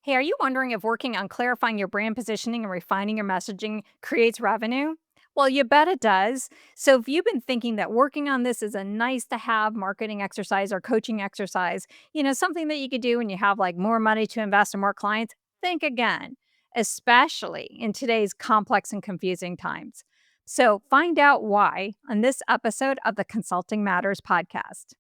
Hey, are you wondering if working on clarifying your brand positioning and refining your messaging creates revenue? Well, you bet it does. So, if you've been thinking that working on this is a nice to have marketing exercise or coaching exercise, something that you could do when you have like more money to invest in more clients, think again, especially in today's complex and confusing times. So, find out why on this episode of the Consulting Matters podcast.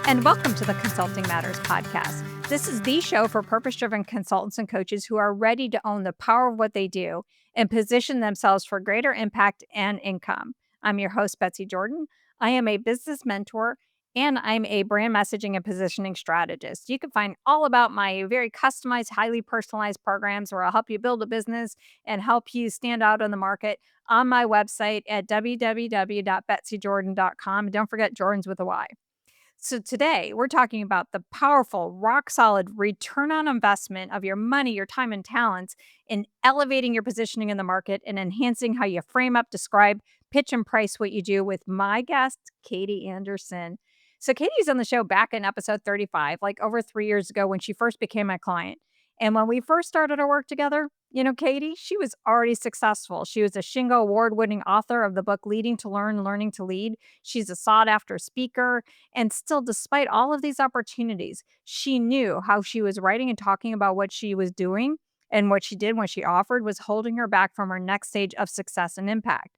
And welcome to the Consulting Matters podcast. This is the show for purpose driven consultants and coaches who are ready to own the power of what they do and position themselves for greater impact and income. I'm your host, Betsy Jordan. I am a business mentor and I'm a brand messaging and positioning strategist. You can find all about my very customized, highly personalized programs where I'll help you build a business and help you stand out on the market on my website at www.betsyjordan.com. Don't forget Jordan's with a Y. So today we're talking about the powerful, rock solid return on investment of your money, your time, and talents in elevating your positioning in the market and enhancing how you frame up, describe, pitch, and price what you do with my guest, Katie Anderson. So Katie's on the show back in episode 35, like over 3 years ago when she first became my client. And when we first started our work together, Katie, she was already successful. She was a Shingo Award winning author of the book Leading to Learn, Learning to Lead. She's a sought after speaker. And still, despite all of these opportunities, she knew how she was writing and talking about what she was doing and what she did when she offered was holding her back from her next stage of success and impact.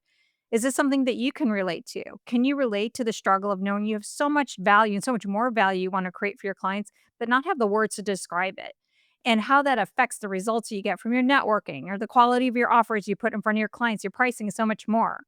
Is this something that you can relate to? Can you relate to the struggle of knowing you have so much value and so much more value you want to create for your clients, but not have the words to describe it? And how that affects the results you get from your networking or the quality of your offers you put in front of your clients, your pricing, and so much more.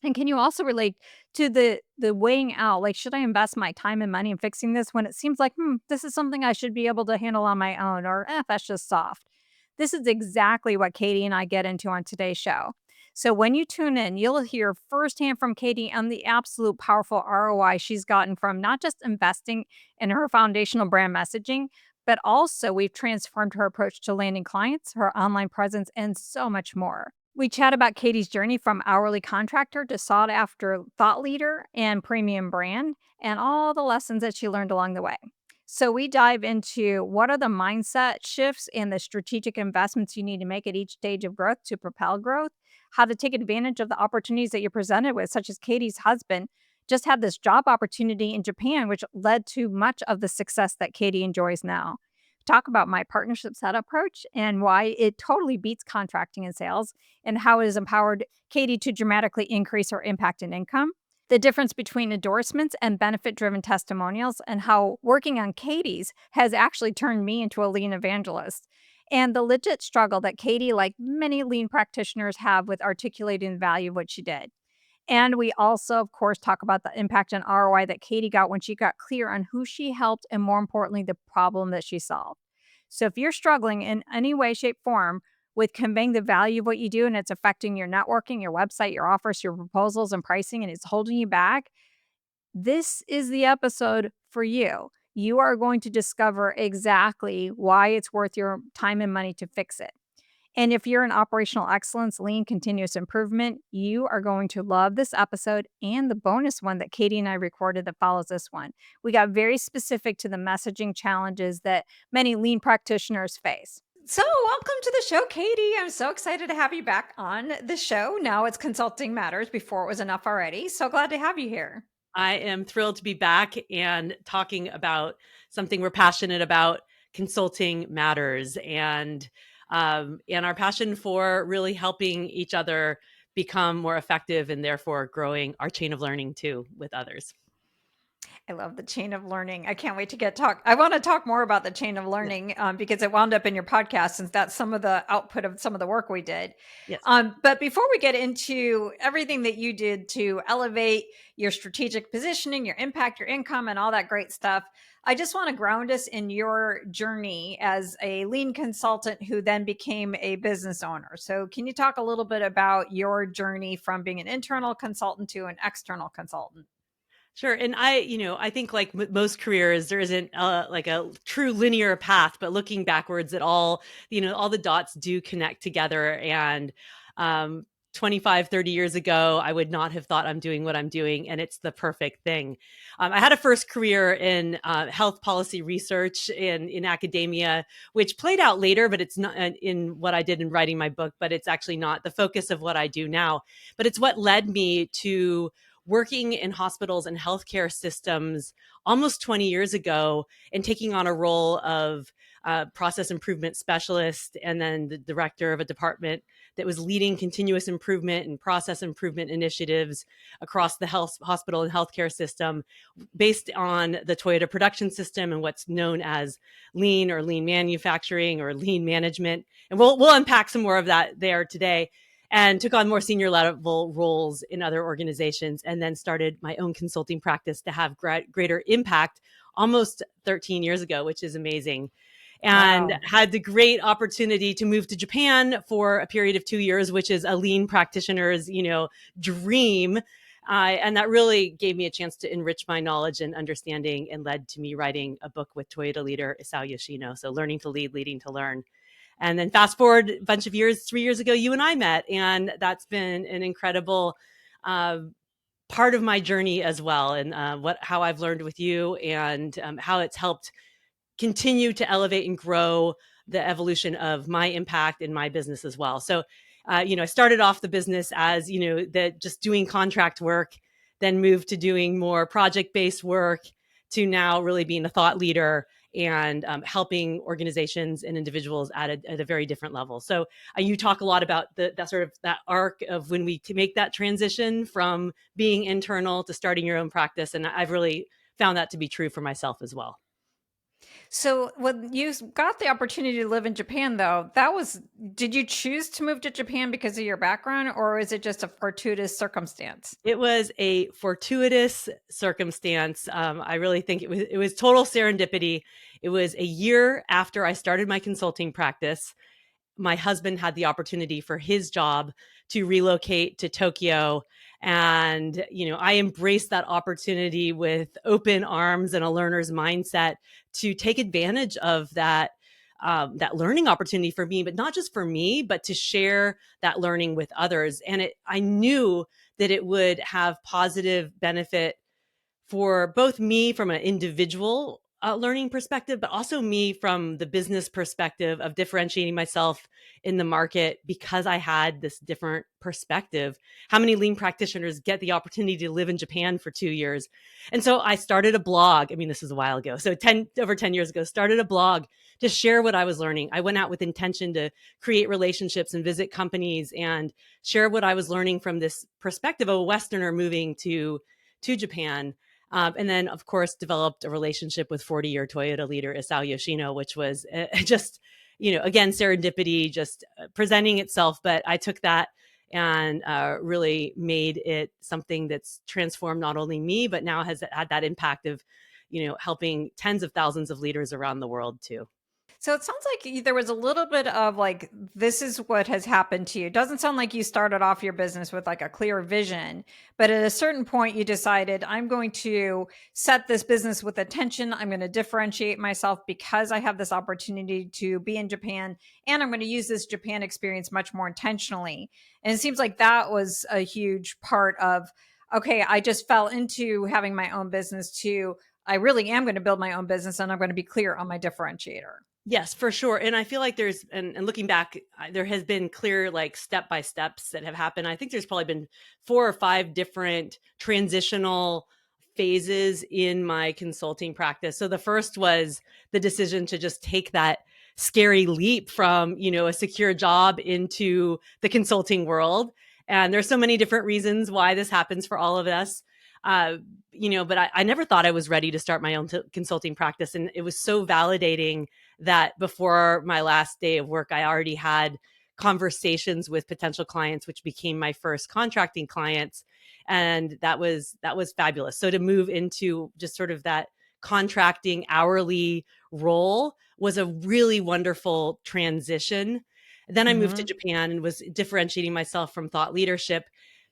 And can you also relate to the weighing out, like, should I invest my time and money in fixing this when it seems like, this is something I should be able to handle on my own, or that's just soft. This is exactly what Katie and I get into on today's show. So when you tune in, you'll hear firsthand from Katie on the absolute powerful ROI she's gotten from not just investing in her foundational brand messaging, but also we've transformed her approach to landing clients, her online presence, and so much more. We chat about Katie's journey from hourly contractor to sought after thought leader and premium brand, and all the lessons that she learned along the way. So, we dive into what are the mindset shifts and the strategic investments you need to make at each stage of growth to propel growth, how to take advantage of the opportunities that you're presented with, such as Katie's husband just had this job opportunity in Japan, which led to much of the success that Katie enjoys now. Talk about my partnership set approach and why it totally beats contracting and sales, and how it has empowered Katie to dramatically increase her impact and income. The difference between endorsements and benefit driven testimonials, and how working on Katie's has actually turned me into a lean evangelist. And the legit struggle that Katie, like many lean practitioners, have with articulating the value of what she did. And we also, of course, talk about the impact and ROI that Katie got when she got clear on who she helped and, more importantly, the problem that she solved. So if you're struggling in any way, shape, form with conveying the value of what you do and it's affecting your networking, your website, your offers, your proposals, and pricing, and it's holding you back, this is the episode for you. You are going to discover exactly why it's worth your time and money to fix it. And if you're in operational excellence, lean, continuous improvement, you are going to love this episode and the bonus one that Katie and I recorded that follows this one. We got very specific to the messaging challenges that many lean practitioners face. So, welcome to the show, Katie. I'm so excited to have you back on the show. Now it's Consulting Matters. Before it was enough already. So glad to have you here. I am thrilled to be back and talking about something we're passionate about. Consulting matters, and our passion for really helping each other become more effective and therefore growing our chain of learning too with others. I love the chain of learning. I can't wait to talk. I want to talk more about the chain of learning because it wound up in your podcast, since that's some of the output of some of the work we did. Yes. But before we get into everything that you did to elevate your strategic positioning, your impact, your income, and all that great stuff, I just want to ground us in your journey as a lean consultant who then became a business owner. So can you talk a little bit about your journey from being an internal consultant to an external consultant? Sure. And I think like most careers, there isn't like a true linear path, but looking backwards at all the dots do connect together. And 25, 30 years ago, I would not have thought I'm doing what I'm doing. And it's the perfect thing. I had a first career in health policy research in academia, which played out later, but it's not in what I did in writing my book, but it's actually not the focus of what I do now. But it's what led me to working in hospitals and healthcare systems almost 20 years ago and taking on a role of process improvement specialist and then the director of a department that was leading continuous improvement and process improvement initiatives across the health hospital and healthcare system based on the Toyota production system and what's known as lean or lean manufacturing or lean management. And we'll unpack some more of that there today, and took on more senior level roles in other organizations, and then started my own consulting practice to have greater impact almost 13 years ago, which is amazing. And Wow. had the great opportunity to move to Japan for a period of 2 years, which is a lean practitioner's, dream. And that really gave me a chance to enrich my knowledge and understanding, and led to me writing a book with Toyota leader Isao Yoshino. So learning to lead, leading to learn. And then fast forward a bunch of years, 3 years ago, you and I met, and that's been an incredible uh, part of my journey as well, and how I've learned with you, and how it's helped continue to elevate and grow the evolution of my impact in my business as well. So, I started off the business as, that just doing contract work, then moved to doing more project-based work, to now really being a thought leader and helping organizations and individuals at a very different level. So you talk a lot about that sort of that arc of when we make that transition from being internal to starting your own practice. And I've really found that to be true for myself as well. So when you got the opportunity to live in Japan, though, did you choose to move to Japan because of your background, or is it just a fortuitous circumstance? It was a fortuitous circumstance. I really think it was total serendipity. It was a year after I started my consulting practice. My husband had the opportunity for his job to relocate to Tokyo. And, I embraced that opportunity with open arms and a learner's mindset to take advantage of that learning opportunity for me, but not just for me, but to share that learning with others. And I knew that it would have positive benefit for both me from an individual learning perspective, but also me from the business perspective of differentiating myself in the market because I had this different perspective. How many lean practitioners get the opportunity to live in Japan for 2 years? And so I started a blog. I mean, this is a while ago. So over 10 years ago, started a blog to share what I was learning. I went out with intention to create relationships and visit companies and share what I was learning from this perspective of a Westerner moving to Japan. And then, of course, developed a relationship with 40-year Toyota leader Isao Yoshino, which was just, again, serendipity, just presenting itself. But I took that and really made it something that's transformed not only me, but now has had that impact of, helping tens of thousands of leaders around the world too. So it sounds like there was a little bit of like, this is what has happened to you. It doesn't sound like you started off your business with like a clear vision, but at a certain point you decided, I'm going to set this business with attention. I'm going to differentiate myself because I have this opportunity to be in Japan, and I'm going to use this Japan experience much more intentionally. And it seems like that was a huge part of, okay, I just fell into having my own business to, I really am going to build my own business, and I'm going to be clear on my differentiator. Yes, for sure. And I feel like and looking back, there has been clear, like, step by steps that have happened. I think there's probably been 4 or 5 different transitional phases in my consulting practice. So the first was the decision to just take that scary leap from, a secure job into the consulting world. And there's so many different reasons why this happens for all of us. Uh, but I never thought I was ready to start my own consulting practice. And it was so validating that before my last day of work, I already had conversations with potential clients, which became my first contracting clients. And that was fabulous. So to move into just sort of that contracting hourly role was a really wonderful transition. Then I moved to Mhm. Japan and was differentiating myself from thought leadership,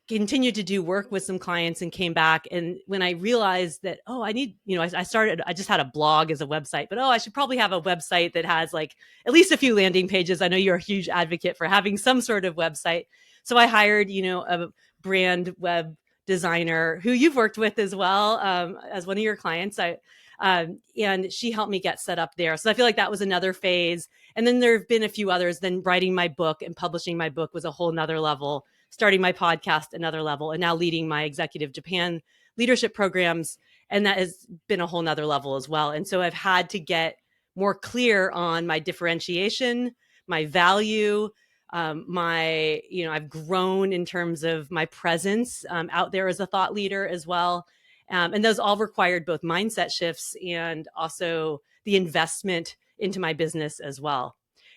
continued to do work with some clients, and came back. And when I realized that, oh, I need, I just had a blog as a website, but I should probably have a website that has like at least a few landing pages. I know you're a huge advocate for having some sort of website. So I hired, a brand web designer who you've worked with as well, as one of your clients. And she helped me get set up there. So I feel like that was another phase. And then there have been a few others. Then writing my book and publishing my book was a whole nother level. Starting my podcast, another level, and now leading my executive Japan leadership programs. And that has been a whole nother level as well. And so I've had to get more clear on my differentiation, my value, I've grown in terms of my presence out there as a thought leader as well. And those all required both mindset shifts and also the investment into my business as well.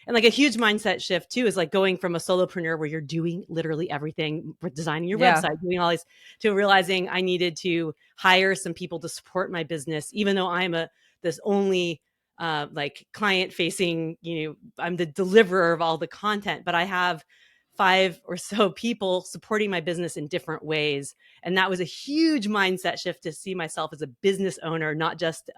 And like a huge mindset shift too is like going from a solopreneur where you're doing literally everything, designing your Yeah. website, doing all these, to realizing I needed to hire some people to support my business, even though I'm this only like client facing, I'm the deliverer of all the content, but I have 5 or so people supporting my business in different ways. And that was a huge mindset shift to see myself as a business owner, not just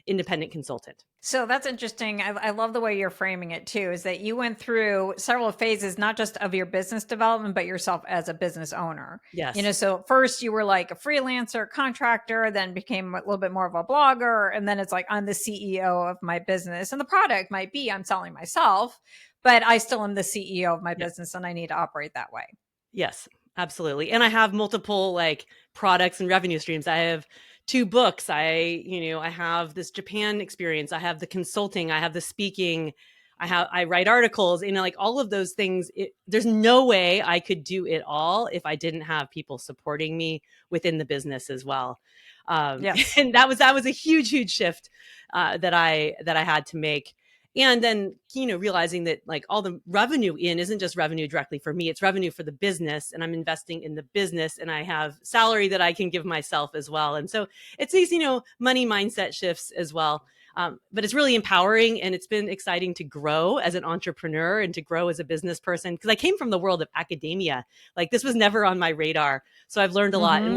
independent consultant. So that's interesting. I love the way you're framing it too, is that you went through several phases, not just of your business development, but yourself as a business owner. Yes. So first you were like a freelancer, contractor, then became a little bit more of a blogger. And then it's like, I'm the CEO of my business. And the product might be I'm selling myself, but I still am the CEO of my Yep. business and I need to operate that way. Yes, absolutely. And I have multiple like products and revenue streams. I have 2 books. I have this Japan experience. I have the consulting. I have the speaking. I write articles. Like all of those things. There's no way I could do it all if I didn't have people supporting me within the business as well. Yes. And that was a huge, huge shift that I had to make. And then, realizing that like all the revenue isn't just revenue directly for me, it's revenue for the business, and I'm investing in the business, and I have salary that I can give myself as well. And so it's these, money mindset shifts as well. But it's really empowering, and it's been exciting to grow as an entrepreneur and to grow as a business person, because I came from the world of academia. Like this was never on my radar. So I've learned a lot, and Mm-hmm.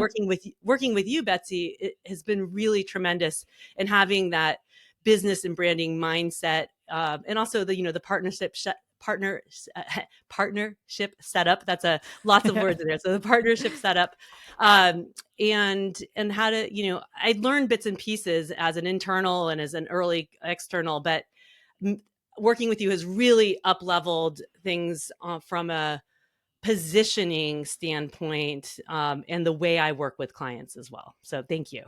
working with you, Betsy, it has been really tremendous, and having that business and branding mindset, and also the partnership setup. That's a lots of words in there. So the partnership setup, and how to, I learned bits and pieces as an internal and as an early external, but working with you has really up leveled things from a positioning standpoint, and the way I work with clients as well. So thank you.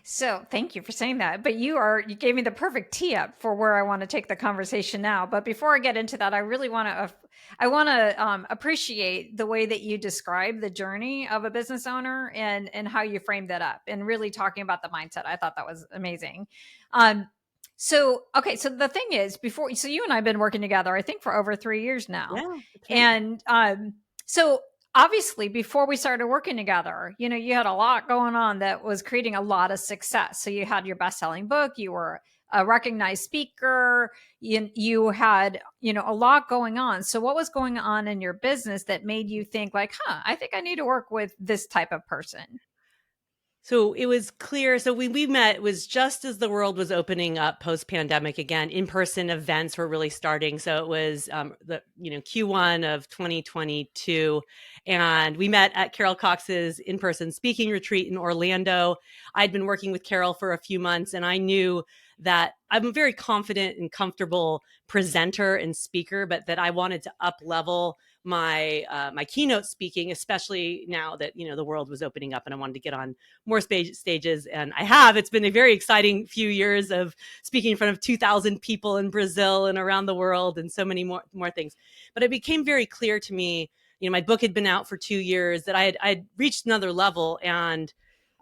So thank you for saying that. But you gave me the perfect tee up for where I want to take the conversation now. But before I get into that, I really want to, appreciate the way that you describe the journey of a business owner and how you framed that up and really talking about the mindset. I thought that was amazing. Um, so, okay. So the thing is so you and I have been working together, I think for over 3 years now. Yeah, that's right. And, so obviously before we started working together, you had a lot going on that was creating a lot of success. So you had your best-selling book, you were a recognized speaker, you had, a lot going on. So what was going on in your business that made you think like, I think I need to work with this type of person? So it was clear. So we met, it was just as the world was opening up post pandemic again. In person events were really starting. So it was the Q1 of 2022, and we met at Carol Cox's in person speaking retreat in Orlando. I'd been working with Carol for a few months, and I knew that I'm a very confident and comfortable presenter and speaker, but that I wanted to up level my keynote speaking, especially now that the world was opening up, and I wanted to get on more stages. And it's been a very exciting few years of speaking in front of 2,000 people in Brazil and around the world, and so many more things. But it became very clear to me, my book had been out for 2 years, that I'd reached another level, and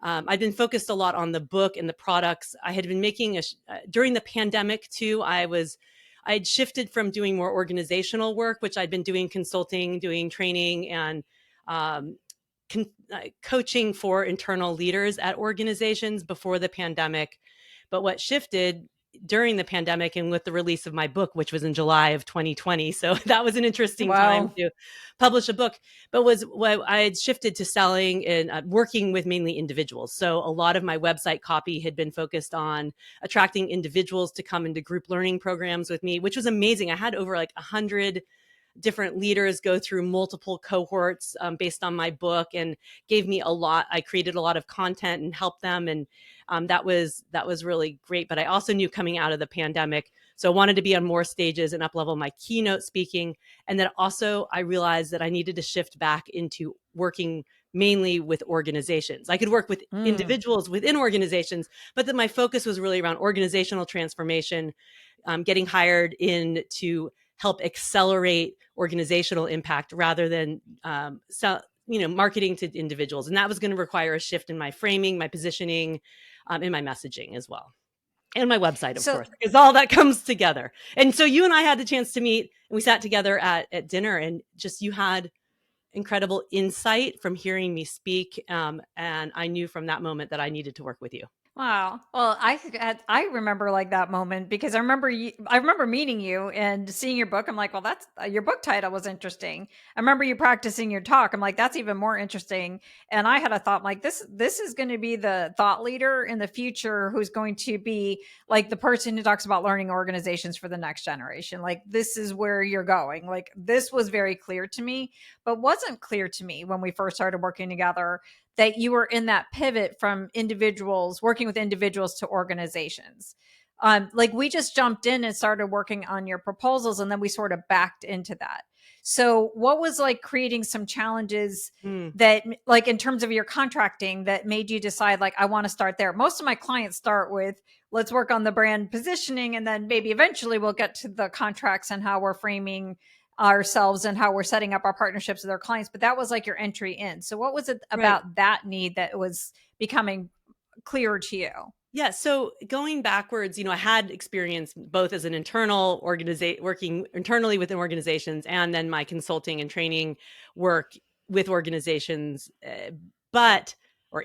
I'd been focused a lot on the book and the products. I had been making during the pandemic too. I'd shifted from doing more organizational work, which I'd been doing consulting, doing training, and um, coaching for internal leaders at organizations before the pandemic. But what shifted during the pandemic and with the release of my book, which was in July of 2020. So that was an interesting time Wow. to publish a book, but was what I had shifted to selling and working with mainly individuals. So a lot of my website copy had been focused on attracting individuals to come into group learning programs with me, which was amazing. I had over like 100 different leaders go through multiple cohorts based on my book, and gave me a lot. I created a lot of content and helped them, and that was really great. But I also knew coming out of the pandemic, so I wanted to be on more stages and up level my keynote speaking. And then also I realized that I needed to shift back into working mainly with organizations. I could work with Mm. individuals within organizations, but then my focus was really around organizational transformation, getting hired in to help accelerate organizational impact rather than marketing to individuals. And that was going to require a shift in my framing, my positioning, and my messaging as well. And my website, of So course, because all that comes together. And so you and I had the chance to meet, and we sat together at dinner, and just you had incredible insight from hearing me speak. And I knew from that moment that I needed to work with you. Wow. Well, I remember like that moment because I remember meeting you and seeing your book. I'm like, well, that's your book title was interesting. I remember you practicing your talk. I'm like, that's even more interesting. And I had a thought like this is going to be the thought leader in the future who's going to be like the person who talks about learning organizations for the next generation. Like this is where you're going. Like this was very clear to me, but wasn't clear to me when we first started working together that you were in that pivot from individuals working with individuals to organizations. Like we just jumped in and started working on your proposals and then we sort of backed into that. So what was like creating some challenges Mm, that like in terms of your contracting that made you decide like I want to start there? Most of my clients start with let's work on the brand positioning and then maybe eventually we'll get to the contracts and how we're framing ourselves and how we're setting up our partnerships with our clients, but that was like your entry in. So what was it right. about that need that was becoming clearer to you? Yeah. So going backwards, I had experience both as an internal organization, working internally within organizations, and then my consulting and training work with organizations. But,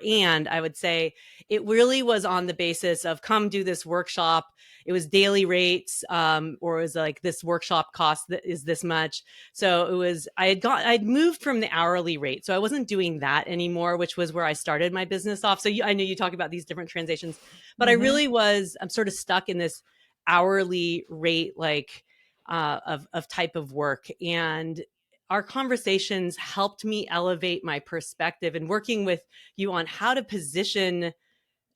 and I would say it really was on the basis of come do this workshop. It was daily rates, or it was like this workshop cost that is this much. So it was, I'd moved from the hourly rate. So I wasn't doing that anymore, which was where I started my business off. So I know you talk about these different transitions, but I Mm-hmm. really I'm sort of stuck in this hourly rate, like of type of work. And our conversations helped me elevate my perspective and working with you on how to position.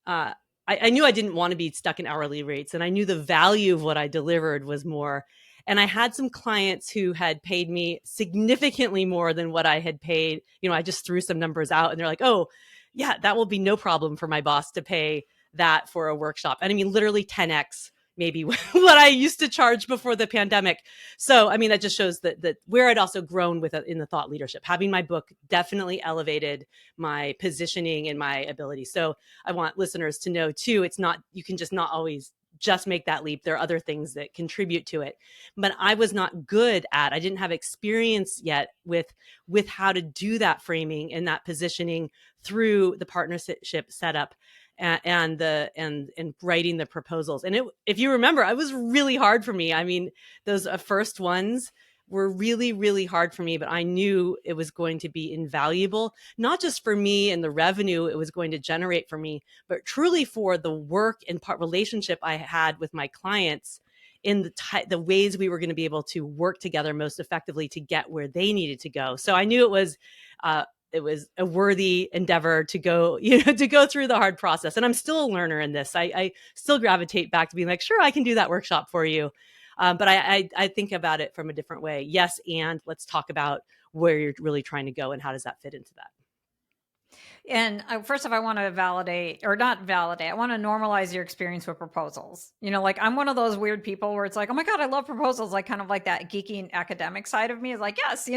Uh, I knew I didn't want to be stuck in hourly rates, and I knew the value of what I delivered was more. And I had some clients who had paid me significantly more than what I had paid. I just threw some numbers out, and they're like, "Oh, yeah, that will be no problem for my boss to pay that for a workshop." And I mean, literally 10x maybe what I used to charge before the pandemic. So, I mean, that just shows that where I'd also grown with in the thought leadership. Having my book definitely elevated my positioning and my ability. So, I want listeners to know too, it's not, you can just not always just make that leap. There are other things that contribute to it. But I was not good I didn't have experience yet with how to do that framing and that positioning through the partnership setup and writing the proposals. And if you remember, it was really hard for me. I mean, those first ones were really, really hard for me, but I knew it was going to be invaluable, not just for me and the revenue it was going to generate for me, but truly for the work and relationship I had with my clients in the ways we were going to be able to work together most effectively to get where they needed to go. So I knew it was a worthy endeavor to go, to go through the hard process. And I'm still a learner in this. I still gravitate back to being like, sure, I can do that workshop for you. But I think about it from a different way. Yes, and let's talk about where you're really trying to go and how does that fit into that. And first off, I want to validate or not validate. I want to normalize your experience with proposals. Like I'm one of those weird people where it's like, oh my God, I love proposals. Like kind of like that geeky and academic side of me is like, yes,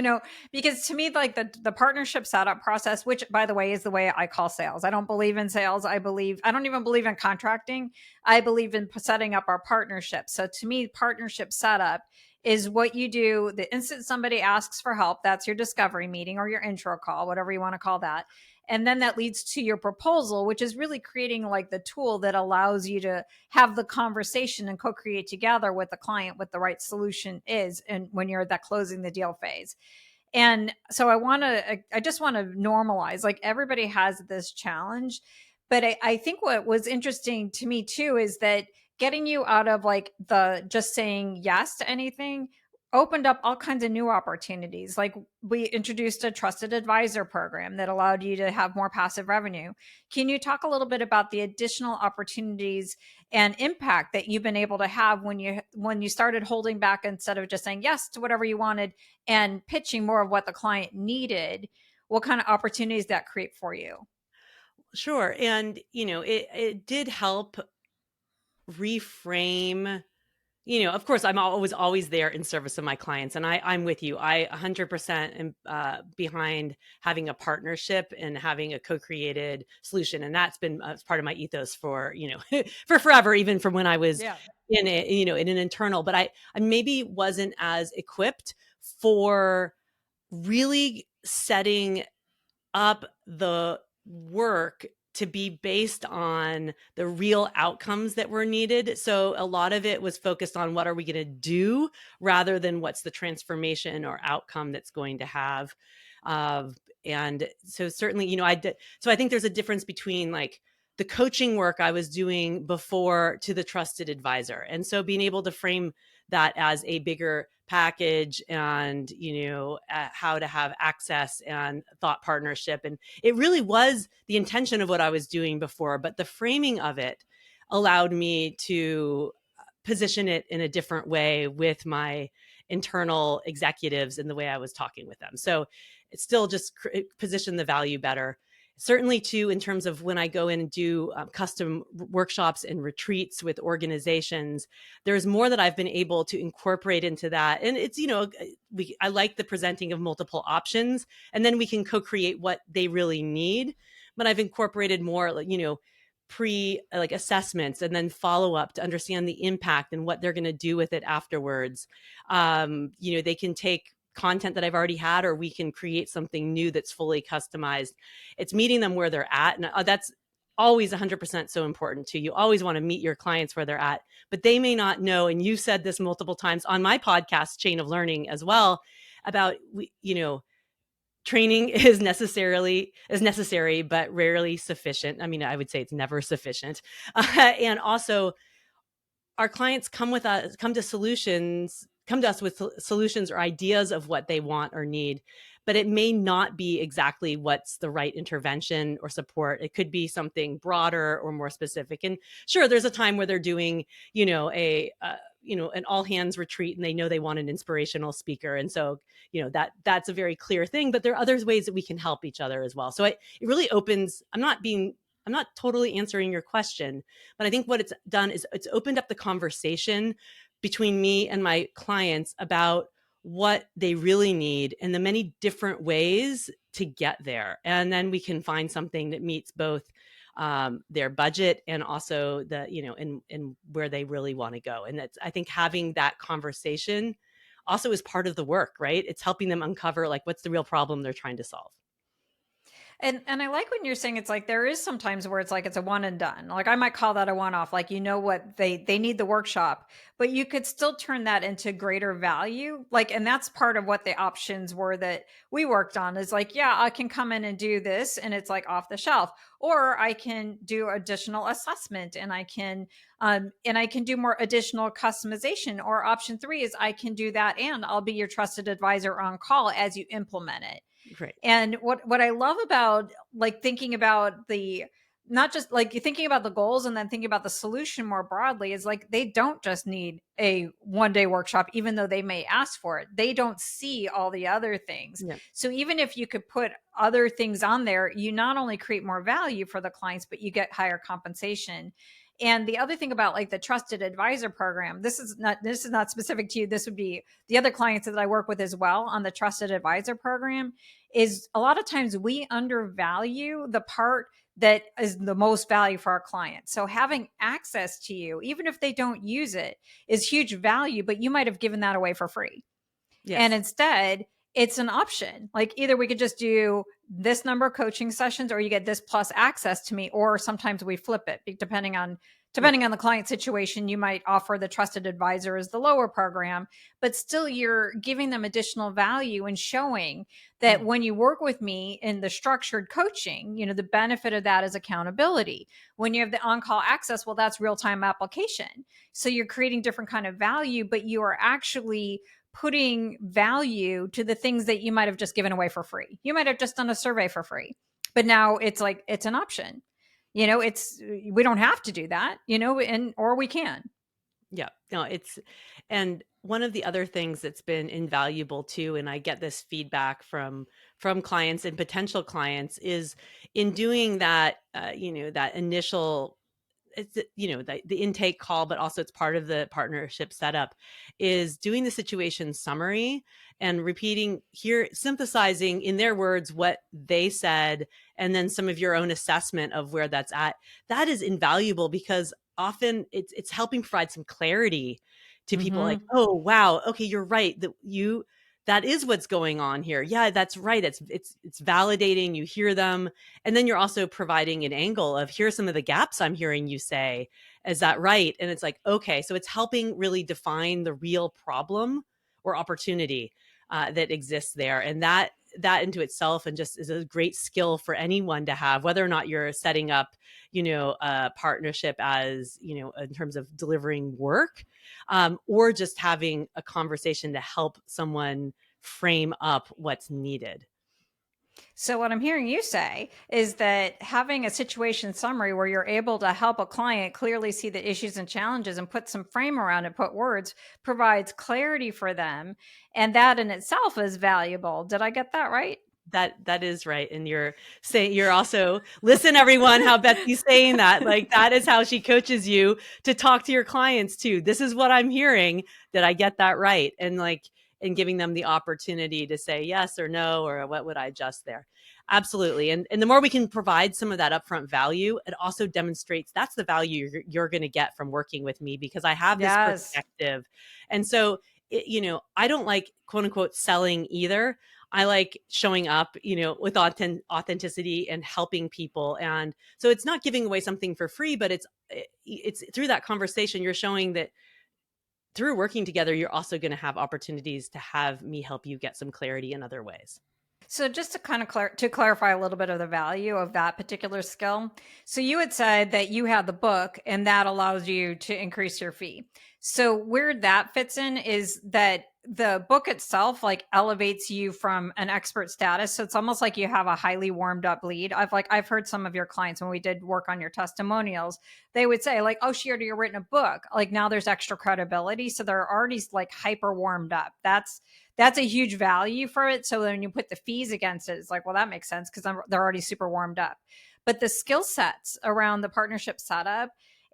because to me, like the partnership setup process, which by the way, is the way I call sales. I don't believe in sales. I don't even believe in contracting. I believe in setting up our partnership. So to me, partnership setup is what you do the instant somebody asks for help. That's your discovery meeting or your intro call, whatever you want to call that. And then that leads to your proposal, which is really creating like the tool that allows you to have the conversation and co-create together with the client what the right solution is. And when you're at that closing the deal phase. And so I just want to normalize, like everybody has this challenge. But I think what was interesting to me too is that getting you out of like the just saying yes to anything opened up all kinds of new opportunities. Like we introduced a trusted advisor program that allowed you to have more passive revenue. Can you talk a little bit about the additional opportunities and impact that you've been able to have when you started holding back instead of just saying yes to whatever you wanted and pitching more of what the client needed? What kind of opportunities that create for you? Sure. And, it did help reframe. Of course, always there in service of my clients, and I'm with you. I 100% am behind having a partnership and having a co-created solution, and that's been part of my ethos for for forever, even from when I was Yeah. in an internal. But I maybe wasn't as equipped for really setting up the work to be based on the real outcomes that were needed. So a lot of it was focused on what are we going to do rather than what's the transformation or outcome that's going to have. Uh, and so certainly, I did. So I think there's a difference between like the coaching work I was doing before to the trusted advisor. And so being able to frame that as a bigger package and how to have access and thought partnership, and it really was the intention of what I was doing before, but the framing of it allowed me to position it in a different way with my internal executives and the way I was talking with them. So it still just positioned the value better. Certainly, too, in terms of when I go in and do custom workshops and retreats with organizations, there's more that I've been able to incorporate into that. And it's, I like the presenting of multiple options, and then we can co-create what they really need. But I've incorporated more, like, like assessments and then follow up to understand the impact and what they're going to do with it afterwards. They can take content that I've already had, or we can create something new that's fully customized. It's meeting them where they're at. And that's always 100% so important too. You always want to meet your clients where they're at, but they may not know. And you've said this multiple times on my podcast, Chain of Learning, as well, about, training is necessary, but rarely sufficient. I mean, I would say it's never sufficient. And also, our clients come to us with solutions or ideas of what they want or need, but it may not be exactly what's the right intervention or support. It could be something broader or more specific. And sure, there's a time where they're doing, an all hands retreat, and they know they want an inspirational speaker. And so, that's a very clear thing, but there are other ways that we can help each other as well. So it really opens, I'm not totally answering your question, but I think what it's done is it's opened up the conversation between me and my clients about what they really need and the many different ways to get there. And then we can find something that meets both their budget and also in where they really want to go. And that's, I think, having that conversation also is part of the work, right? It's helping them uncover like what's the real problem they're trying to solve. And I like when you're saying it's like there is sometimes where it's like it's a one and done. Like I might call that a one off. Like what they need the workshop, but you could still turn that into greater value. Like, and that's part of what the options were that we worked on is like, yeah, I can come in and do this and it's like off the shelf, or I can do additional assessment and I can do more additional customization. Or option three is I can do that and I'll be your trusted advisor on call as you implement it. Right. And what I love about like thinking about the not just like you thinking about the goals and then thinking about the solution more broadly is like they don't just need a 1 day workshop, even though they may ask for it. They don't see all the other things. Yeah. So even if you could put other things on there, you not only create more value for the clients, but you get higher compensation. And the other thing about like the trusted advisor program, this is not specific to you. This would be the other clients that I work with as well on the trusted advisor program is a lot of times we undervalue the part that is the most value for our clients. So having access to you, even if they don't use it, is huge value, but you might have given that away for free. And Yes. instead, it's an option. Like either we could just do this number of coaching sessions or you get this plus access to me, or sometimes we flip it Right. depending on the client situation. You might offer the trusted advisor as the lower program, but still you're giving them additional value and showing that Mm. when you work with me in the structured coaching, the benefit of that is accountability. When you have the on-call access, well, that's real-time application. So you're creating different kind of value, but you are actually putting value to the things that you might have just given away for free. You might have just done a survey for free, but now it's like it's an option. It's we don't have to do that, and or we can. Yeah. No, and one of the other things that's been invaluable too, and I get this feedback from clients and potential clients, is in doing that, that initial, it's the intake call, but also it's part of the partnership setup, is doing the situation summary and repeating here, synthesizing in their words what they said, and then some of your own assessment of where that's at. That is invaluable because often it's helping provide some clarity to people, like, Mm-hmm. oh wow, okay, you're right, that is what's going on here. Yeah, that's right. It's validating. You hear them, and then you're also providing an angle of, here's some of the gaps I'm hearing you say. Is that right? And it's like, okay, so it's helping really define the real problem or opportunity that exists there, and that into itself and just is a great skill for anyone to have, whether or not you're setting up, a partnership, as in terms of delivering work, or just having a conversation to help someone frame up what's needed. So, what I'm hearing you say is that having a situation summary where you're able to help a client clearly see the issues and challenges and put some frame around it, put words, provides clarity for them. And that in itself is valuable. Did I get that right? That is right. And you're also, listen, everyone, how Betsy's saying that. Like, that is how she coaches you to talk to your clients too. This is what I'm hearing. Did I get that right? And like, and giving them the opportunity to say yes or no, or what would I adjust there. Absolutely. And the more we can provide some of that upfront value, it also demonstrates that's the value you're going to get from working with me, because I have this Yes. perspective. And so, I don't like, quote unquote, selling either. I like showing up, with authenticity and helping people. And so it's not giving away something for free, but it's through that conversation, you're showing that through working together, you're also going to have opportunities to have me help you get some clarity in other ways. So just to kind of to clarify a little bit of the value of that particular skill. So you had said that you had the book and that allows you to increase your fee. So where that fits in is that the book itself like elevates you from an expert status. So it's almost like you have a highly warmed up lead. I've heard some of your clients when we did work on your testimonials, they would say like, "Oh, she already written a book." Like now there's extra credibility, so they're already like hyper warmed up. That's a huge value for it. So when you put the fees against it, it's like, well, that makes sense because they're already super warmed up. But the skill sets around the partnership setup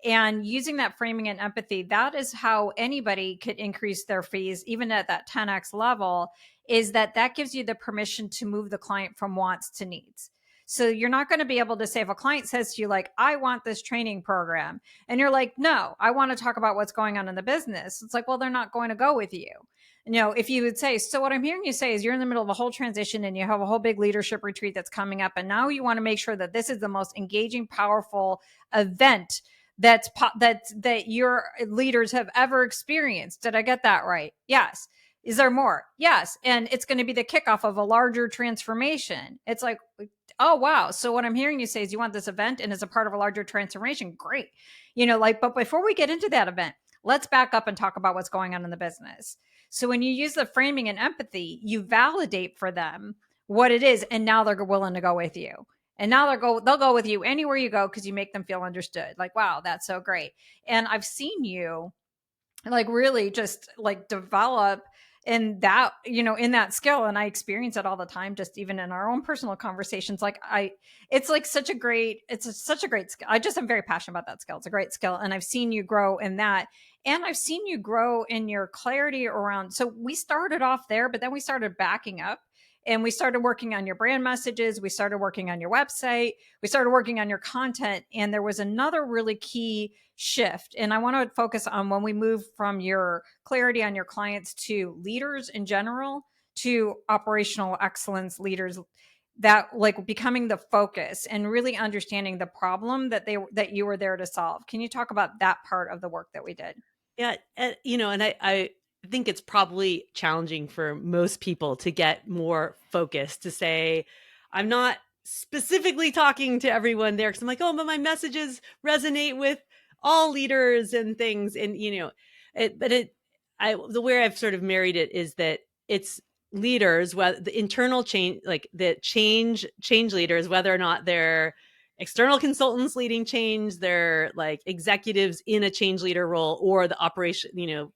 and using that framing and empathy, that is how anybody could increase their fees, even at that 10x level, is that gives you the permission to move the client from wants to needs. So you're not going to be able to say, if a client says to you, like, I want this training program, and you're like, no, I want to talk about what's going on in the business. It's like, well, they're not going to go with you. If you would say, so what I'm hearing you say is you're in the middle of a whole transition and you have a whole big leadership retreat that's coming up. And now you want to make sure that this is the most engaging, powerful event that your leaders have ever experienced. Did I get that right? Yes. Is there more? Yes. And it's going to be the kickoff of a larger transformation. It's like, oh, wow. So what I'm hearing you say is you want this event and as a part of a larger transformation. Great. But before we get into that event, let's back up and talk about what's going on in the business. So when you use the framing and empathy, you validate for them what it is. And now they're willing to go with you. And now they'll go with you anywhere you go because you make them feel understood. Like, wow, that's so great. And I've seen you like really just like develop in that in that skill, and I experience it all the time, just even in our own personal conversations. It's like such a great skill. I just am very passionate about that skill. It's a great skill, and I've seen you grow in that, and I've seen you grow in your clarity around. So we started off there, but then we started backing up and we started working on your brand messages, we started working on your website, we started working on your content, and there was another really key shift. And I want to focus on when we move from your clarity on your clients to leaders in general to operational excellence leaders, that like becoming the focus and really understanding the problem that you were there to solve. Can you talk about that part of the work that we did? Yeah, and I think it's probably challenging for most people to get more focused, to say, I'm not specifically talking to everyone there because I'm like, oh, but my messages resonate with all leaders and things. And, but the way I've sort of married it is that it's leaders, whether the internal change, like the change leaders, whether or not they're external consultants leading change, they're like executives in a change leader role, or the operation,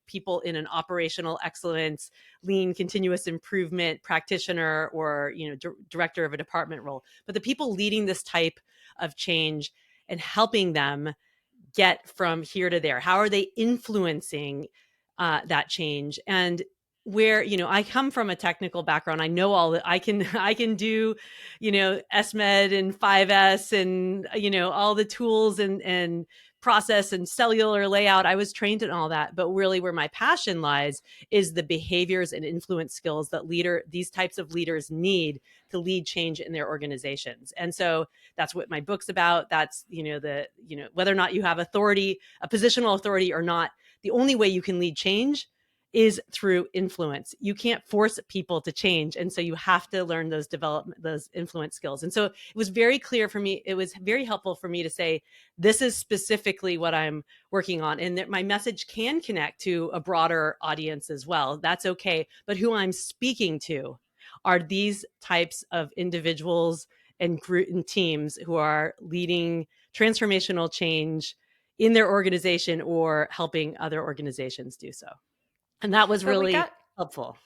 people in an operational excellence, lean continuous improvement practitioner, or director of a department role. But the people leading this type of change and helping them get from here to there, how are they influencing that change? And where I come from a technical background, I know all that. I can do SMed and 5S and all the tools and process and cellular layout. I was trained in all that, but really where my passion lies is the behaviors and influence skills that these types of leaders need to lead change in their organizations. And so that's what my book's about. That's whether or not you have authority, a positional authority or not, the only way you can lead change is through influence. You can't force people to change. And so you have to learn those influence skills. And so it was very clear for me. It was very helpful for me to say, this is specifically what I'm working on, and that my message can connect to a broader audience as well. That's okay. But who I'm speaking to are these types of individuals and group and teams who are leading transformational change in their organization or helping other organizations do so. And that was But we really got helpful.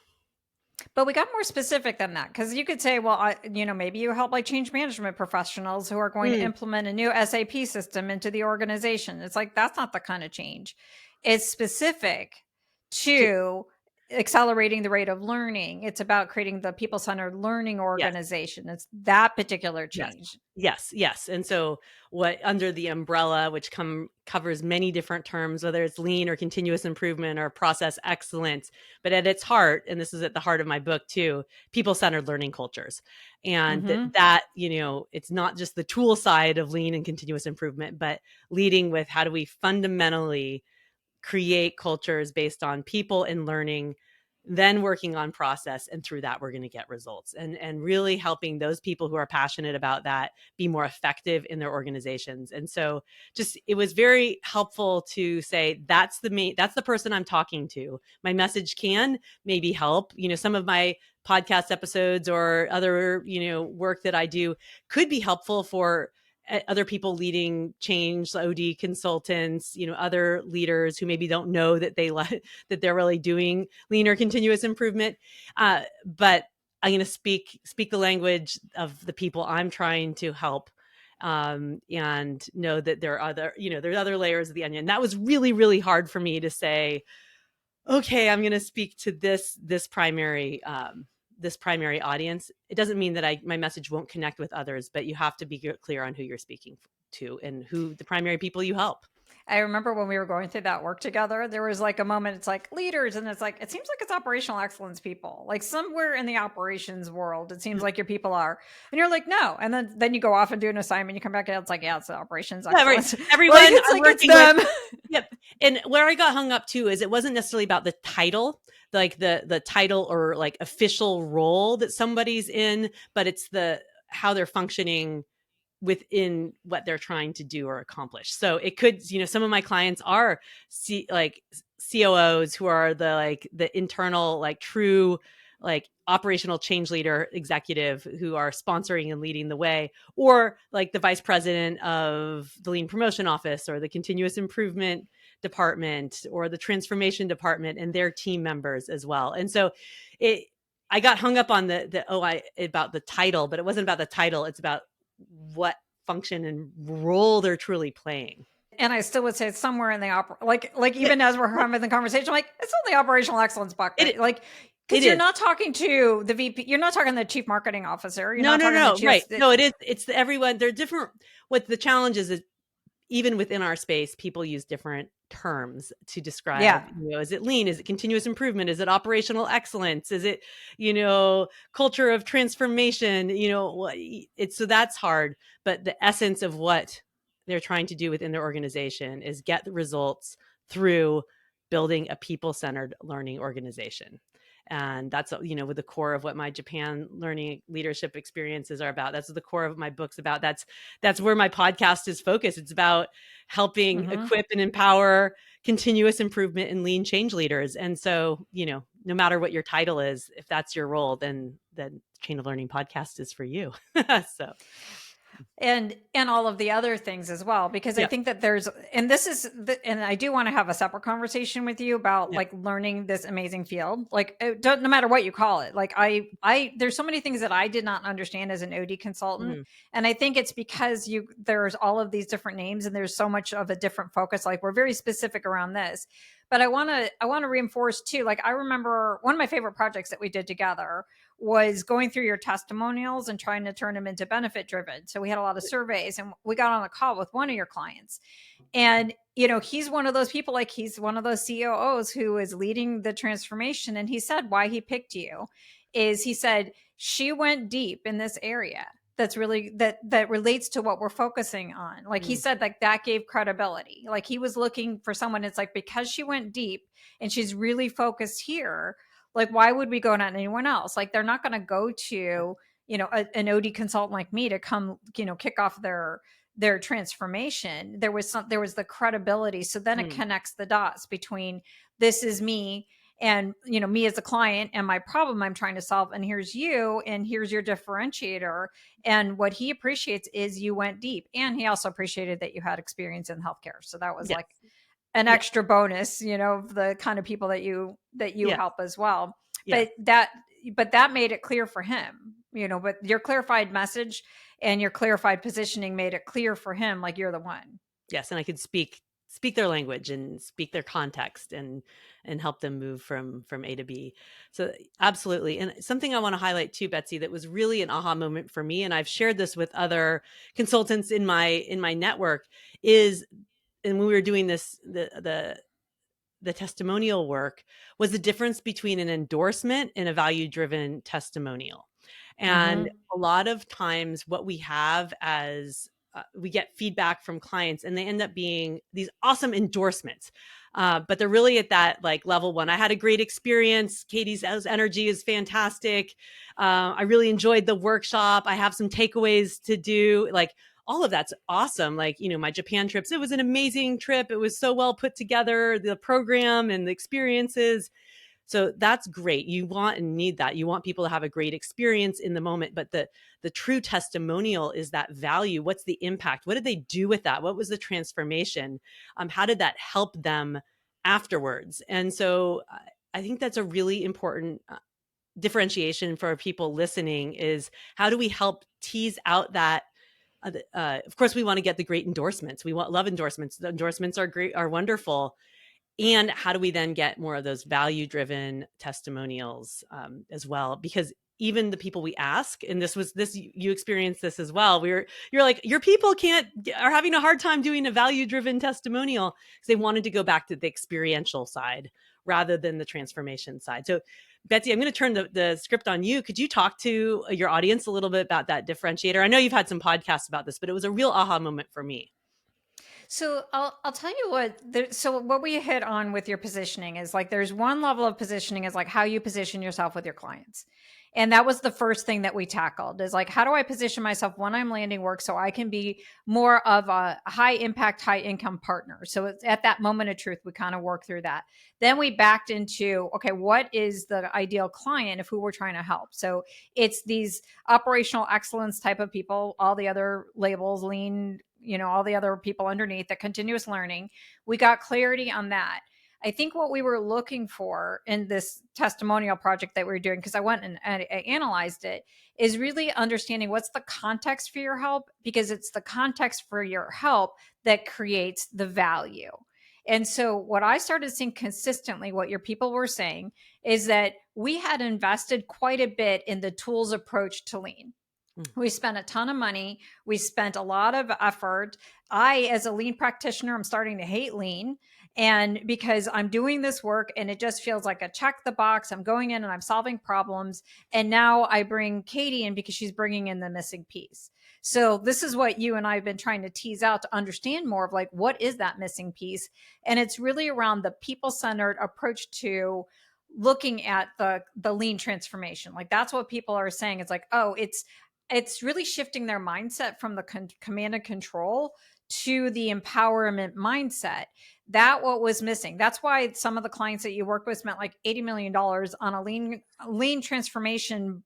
But we got more specific than that, because you could say, well, maybe you help like change management professionals who are going to Mm, implement a new SAP system into the organization. It's like, that's not the kind of change. It's specific to, to accelerating the rate of learning. It's about creating the people centered learning yes. organization. It's that particular Yes. change. Yes. And so what under the umbrella, which covers many different terms, whether it's lean or continuous improvement or process excellence, but at its heart, and this is at the heart of my book too, people-centered learning cultures. And Hmm. it's not just the tool side of lean and continuous improvement, but leading with how do we fundamentally create cultures based on people and learning, then working on process, and through that we're going to get results, and really helping those people who are passionate about that be more effective in their organizations. And so just it was very helpful to say that's the person I'm talking to. My message can maybe help, some of my podcast episodes or other work that I do could be helpful for other people leading change, OD consultants, other leaders who maybe don't know that that they're really doing lean or continuous improvement. But I'm going to speak the language of the people I'm trying to help, and know that there are there's other layers of the onion. That was really, really hard for me to say, okay, I'm going to speak to this primary audience. It doesn't mean that my message won't connect with others, but you have to be clear on who you're speaking to and who the primary people you help. I remember when we were going through that work together, there was like a moment, it's like leaders, and it's like, it seems like it's operational excellence people. Like somewhere in the operations world, it seems like your people are. And you're like, no. And then you go off and do an assignment, you come back and it's like, yeah, it's the operations Yeah, right. excellence. Everyone Like it's I'm like it's working with. them. Yep. And where I got hung up too is it wasn't necessarily about the title, like the title or like official role that somebody's in, but it's how they're functioning within what they're trying to do or accomplish. So it could, some of my clients are COOs who are the internal, like true, like operational change leader executive who are sponsoring and leading the way, or like the vice president of the lean promotion office or the continuous improvement department or the transformation department and their team members as well. And so I got hung up on about the title, but it wasn't about the title. It's about what function and role they're truly playing. And I still would say it's somewhere in the like even as we're having the conversation, like it's in the operational excellence bucket. It Like, it because you're is. not talking to the VP, you're not talking to the chief marketing officer, you're No, not no, talking to the no. chief. Right. No, it is. It's everyone. They're different. What the challenge is even within our space, people use different terms to describe, Yeah. is it lean? Is it continuous improvement? Is it operational excellence? Is it, culture of transformation? So that's hard. But the essence of what they're trying to do within their organization is get the results through building a people-centered learning organization. And that's, with the core of what my Japan learning leadership experiences are about. That's the core of my book's about. That's where my podcast is focused. It's about helping Mhm. equip and empower continuous improvement and lean change leaders. And so, no matter what your title is, if that's your role, then Chain of Learning podcast is for you. So, And all of the other things as well, because I yeah, think that there's, and this is and I do want to have a separate conversation with you about yeah. like learning this amazing field, like no matter what you call it. Like I there's so many things that I did not understand as an OD consultant, Mhm. and I think it's because there's all of these different names and there's so much of a different focus. Like we're very specific around this, but I want to reinforce too. Like I remember one of my favorite projects that we did together was going through your testimonials and trying to turn them into benefit driven. So we had a lot of surveys, and we got on a call with one of your clients. And, he's one of those people, like he's one of those COOs who is leading the transformation. And he said why he picked you is he said, she went deep in this area that's really that relates to what we're focusing on. Like he Mm, said, like that gave credibility. Like he was looking for someone, it's like because she went deep and she's really focused here, like, why would we go to anyone else? Like, they're not going to go yeah. to, an OD consultant like me to come, kick off their transformation. There was the credibility. So then it Mm, connects the dots between this is me and me as a client and my problem I'm trying to solve, and here's you and here's your differentiator. And what he appreciates is you went deep, and he also appreciated that you had experience in healthcare. So that was yes. like an Yeah. extra bonus, of the kind of people that you Yes. help as well. Yeah. But that made it clear for him, but your clarified message and your clarified positioning made it clear for him, like you're the one. Yes, and I could speak their language and speak their context and help them move from A to B. So absolutely. And something I want to highlight too, Betsy, that was really an aha moment for me, and I've shared this with other consultants in my network, is, and when we were doing this, the testimonial work, was the difference between an endorsement and a value driven testimonial. And Mm-hmm. a lot of times, what we have as we get feedback from clients, and they end up being these awesome endorsements. But they're really at that like level one. I had a great experience. Katie's energy is fantastic. I really enjoyed the workshop. I have some takeaways to do. Like, all of that's awesome. Like, my Japan trips, it was an amazing trip. It was so well put together, the program and the experiences. So that's great. You want and need that. You want people to have a great experience in the moment, but the true testimonial is that value. What's the impact? What did they do with that? What was the transformation? How did that help them afterwards? And so I think that's a really important differentiation for people listening, is how do we help tease out that of course, we want to get the great endorsements. We want love endorsements. The endorsements are great, are wonderful. And how do we then get more of those value driven testimonials as well? Because even the people we ask, and you experienced this as well. You're like, your people are having a hard time doing a value driven testimonial because they wanted to go back to the experiential side rather than the transformation side. So, Betsy, I'm going to turn the script on you. Could you talk to your audience a little bit about that differentiator? I know you've had some podcasts about this, but it was a real aha moment for me. So I'll tell you what. So what we hit on with your positioning is like there's one level of positioning is like how you position yourself with your clients, and that was the first thing that we tackled is like how do I position myself when I'm landing work so I can be more of a high impact, high income partner. So it's at that moment of truth we kind of work through that. Then we backed into okay, what is the ideal client of who we're trying to help? So it's these operational excellence type of people, all the other labels, lean, all the other people underneath, the continuous learning. We got clarity on that. I think what we were looking for in this testimonial project that we were doing, because I went and I analyzed it, is really understanding what's the context for your help, because it's the context for your help that creates the value. And so, what I started seeing consistently, what your people were saying, is that we had invested quite a bit in the tools approach to lean. Mm, We spent a ton of money. We spent a lot of effort. I, as a lean practitioner, I'm starting to hate lean. And because I'm doing this work and it just feels like a check the box, I'm going in and I'm solving problems. And now I bring Katie in because she's bringing in the missing piece. So this is what you and I have been trying to tease out to understand more of like, what is that missing piece? And it's really around the people centered approach to looking at the lean transformation. Like that's what people are saying. It's like, oh, it's It's really shifting their mindset from the command and control to the empowerment mindset. That what was missing. That's why some of the clients that you work with spent like $80 million on a lean transformation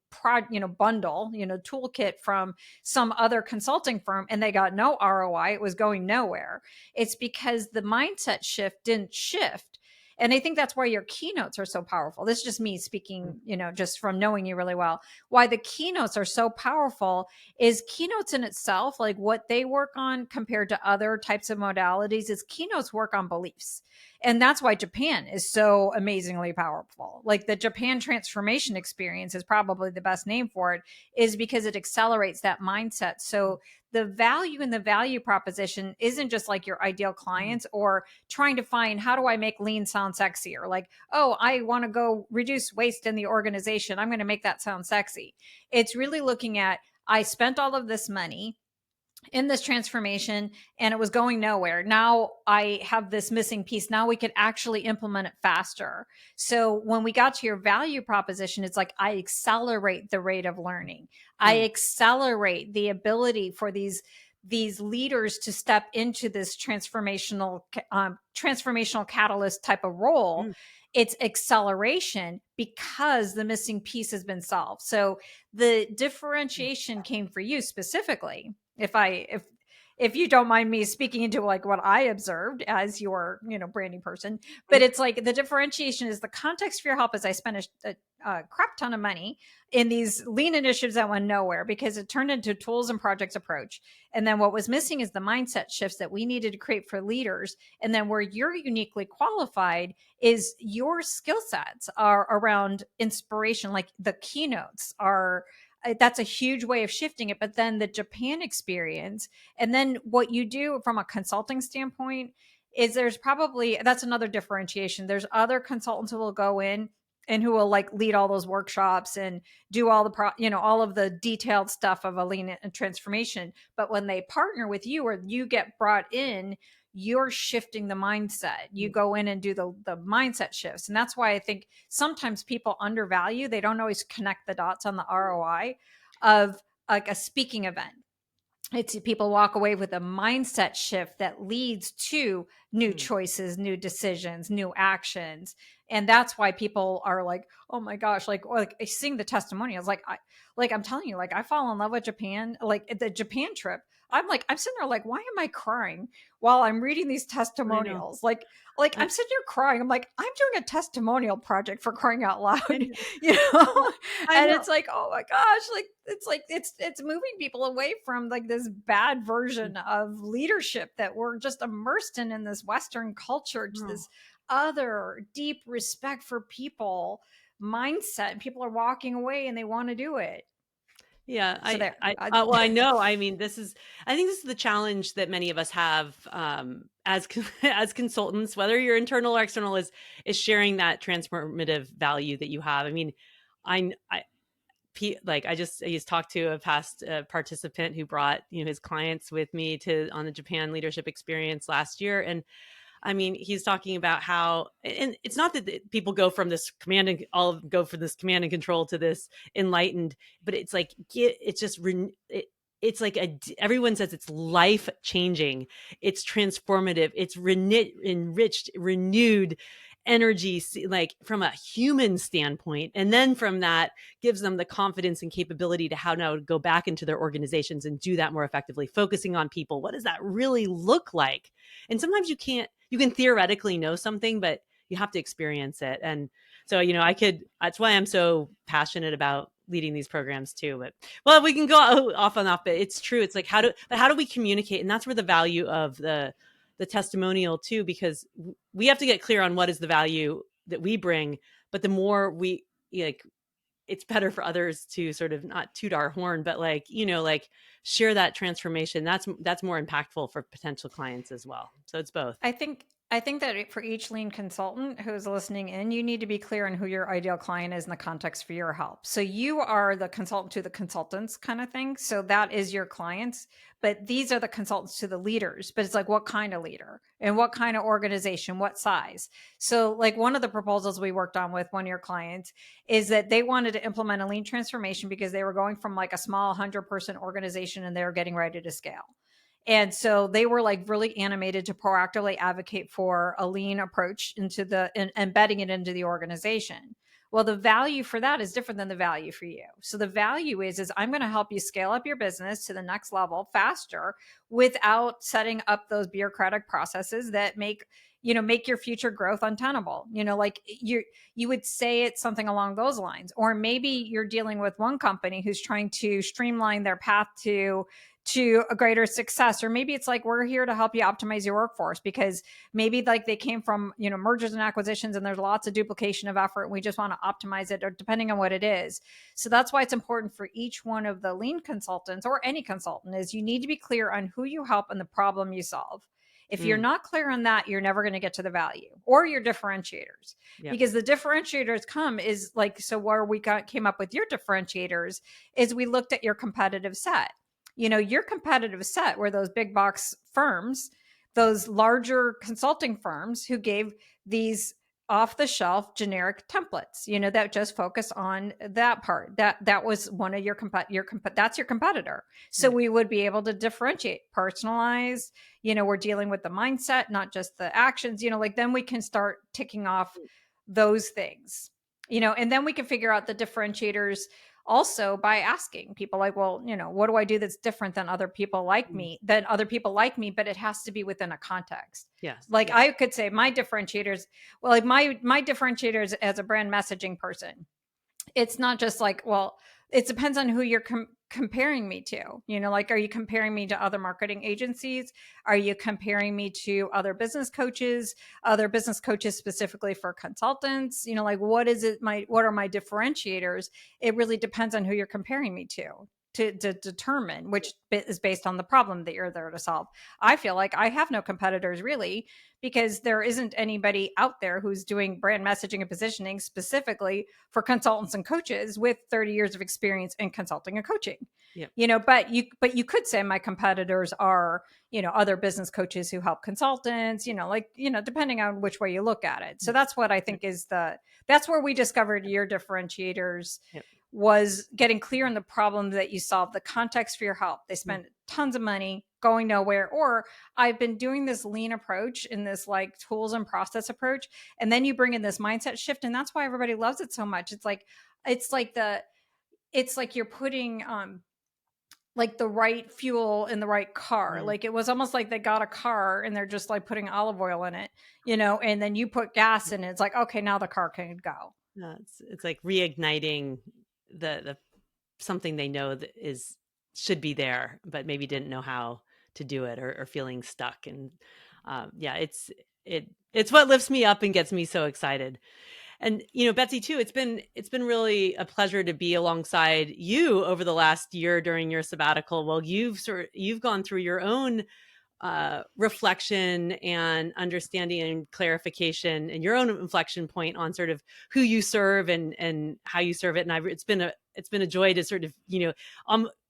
bundle, toolkit from some other consulting firm, and they got no ROI. It was going nowhere. It's because the mindset shift didn't shift. And I think that's why your keynotes are so powerful. This is just me speaking, just from knowing you really well. Why the keynotes are so powerful is keynotes in itself, like what they work on compared to other types of modalities, is keynotes work on beliefs. And that's why Japan is so amazingly powerful. Like the Japan transformation experience is probably the best name for it, is because it accelerates that mindset. So the value in the value proposition isn't just like your ideal clients or trying to find, how do I make lean sound sexier? Like, oh, I want to go reduce waste in the organization, I'm going to make that sound sexy. It's really looking at, I spent all of this money in this transformation and it was going nowhere. Now I have this missing piece. Now we could actually implement it faster. So when we got to your value proposition, it's like, I accelerate the rate of learning. I Mm, accelerate the ability for these leaders to step into this transformational catalyst type of role. mm, It's acceleration because the missing piece has been solved. So the mm. differentiation came for you specifically, if you don't mind me speaking into like what I observed as your branding person. But Mm, it's like the differentiation is the context for your help is, I spent a crap ton of money in these lean initiatives that went nowhere because it turned into tools and projects approach. And then what was missing is the mindset shifts that we needed to create for leaders. And then where you're uniquely qualified is your skill sets are around inspiration, like the keynotes are, that's a huge way of shifting it. But then the Japan experience, and then what you do from a consulting standpoint is, there's probably, that's another differentiation. There's other consultants who will go in and who will like lead all those workshops and do all the all of the detailed stuff of a lean transformation. But when they partner with you or you get brought in, you're shifting the mindset. You mm. go in and do the mindset shifts. And that's why I think sometimes people undervalue, they don't always connect the dots on the ROI of like a speaking event. It's people walk away with a mindset shift that leads to new Mm. choices, new decisions, new actions. And that's why people are like, oh my gosh, like seeing the testimonials, I'm telling you, like I fall in love with Japan, like the Japan trip. I'm sitting there like, why am I crying while I'm reading these I know. testimonials? Like I I'm sitting here crying. I'm like, I'm doing a testimonial project, for crying out loud, I know. you know? I And know. it's like, oh my gosh, like it's moving people away from like this bad Mm. version of leadership that we're just immersed in this Western culture, to No. this other deep respect for people mindset. And people are walking away and they want to do it. Yeah, So there. well, I know. I mean, I think this is the challenge that many of us have, as as consultants, whether you're internal or external, is sharing that transformative value that you have. I mean, I like I just talked to a past participant who brought his clients with me to on the Japan leadership experience last year, and I mean, he's talking about how, and it's not that people go from this command and all go from this command and control to this enlightened, but it's like, it's just, it's like everyone says it's life changing. It's transformative. It's enriched, renewed energy, like from a human standpoint. And then from that gives them the confidence and capability to how now to go back into their organizations and do that more effectively, focusing on people. What does that really look like? And sometimes you can theoretically know something, but you have to experience it. And so, that's why I'm so passionate about leading these programs too. But well, we can go off and off, but it's true. It's like, how do we communicate? And that's where the value of the testimonial too, because we have to get clear on what is the value that we bring. But the more we like, it's better for others to sort of not toot our horn, but like share that transformation. That's more impactful for potential clients as well. So it's both. I think I think that for each lean consultant who's listening in, you need to be clear on who your ideal client is in the context for your help. So you are the consultant to the consultants kind of thing. So that is your clients, but these are the consultants to the leaders. But it's like, what kind of leader and what kind of organization, what size? So, like, one of the proposals we worked on with one of your clients is that they wanted to implement a lean transformation because they were going from like a small 100-person organization and they were getting ready to scale. And so they were like really animated to proactively advocate for a lean approach into embedding it into the organization. Well, the value for that is different than the value for you. So the value is I'm going to help you scale up your business to the next level faster without setting up those bureaucratic processes that make your future growth untenable. Like you would say it's something along those lines. Or maybe you're dealing with one company who's trying to streamline their path to a greater success. Or maybe it's like, we're here to help you optimize your workforce because maybe like they came from mergers and acquisitions and there's lots of duplication of effort and we just want to optimize it, or depending on what it is. So that's why it's important for each one of the lean consultants, or any consultant, is you need to be clear on who you help and the problem you solve. If you're Mm, not clear on that, you're never going to get to the value or your differentiators, yep. because the differentiators come is like, so where came up with your differentiators is we looked at your competitive set. Your competitive set were those big box firms, those larger consulting firms who gave these off the shelf generic templates, that just focus on that part. That was one of that's your competitor. So Right. we would be able to differentiate, personalize, we're dealing with the mindset, not just the actions, like then we can start ticking off those things, and then we can figure out the differentiators also by asking people like, well, what do I do that's different Mm, than other people like me, but it has to be within a context. yes. Like, Yes. I could say my differentiators, well, like my differentiators as a brand messaging person, it's not just like, well, it depends on who you're comparing me to. Like, are you comparing me to other marketing agencies? Are you comparing me to other business coaches specifically for consultants? Like, what are my differentiators? It really depends on who you're comparing me to determine which bit is based on the problem that you're there to solve. I feel like I have no competitors really, because there isn't anybody out there who's doing brand messaging and positioning specifically for consultants and coaches with 30 years of experience in consulting and coaching. Yep. But you could say my competitors are, other business coaches who help consultants, depending on which way you look at it. So that's what I Right. think that's where we discovered your differentiators, Yep. was getting clear on the problem that you solve, the context for your help. They Mm, spend tons of money going nowhere, or I've been doing this lean approach in this like tools and process approach. And then you bring in this mindset shift. And that's why everybody loves it so much. It's like the, it's like you're putting, like the right fuel in the right car. mm, Like, it was almost like they got a car and they're just like putting olive oil in it, and then you put gas in it. It's like, okay, now the car can go. yeah, it's like reigniting the something they know that is should be there, but maybe didn't know how to do it, or feeling stuck. And yeah, it's what lifts me up and gets me so excited. And Betsy, too, it's been really a pleasure to be alongside you over the last year during your sabbatical. Well, you've gone through your own reflection and understanding and clarification, and your own inflection point on sort of who you serve and how you serve it. And it's been a joy to sort of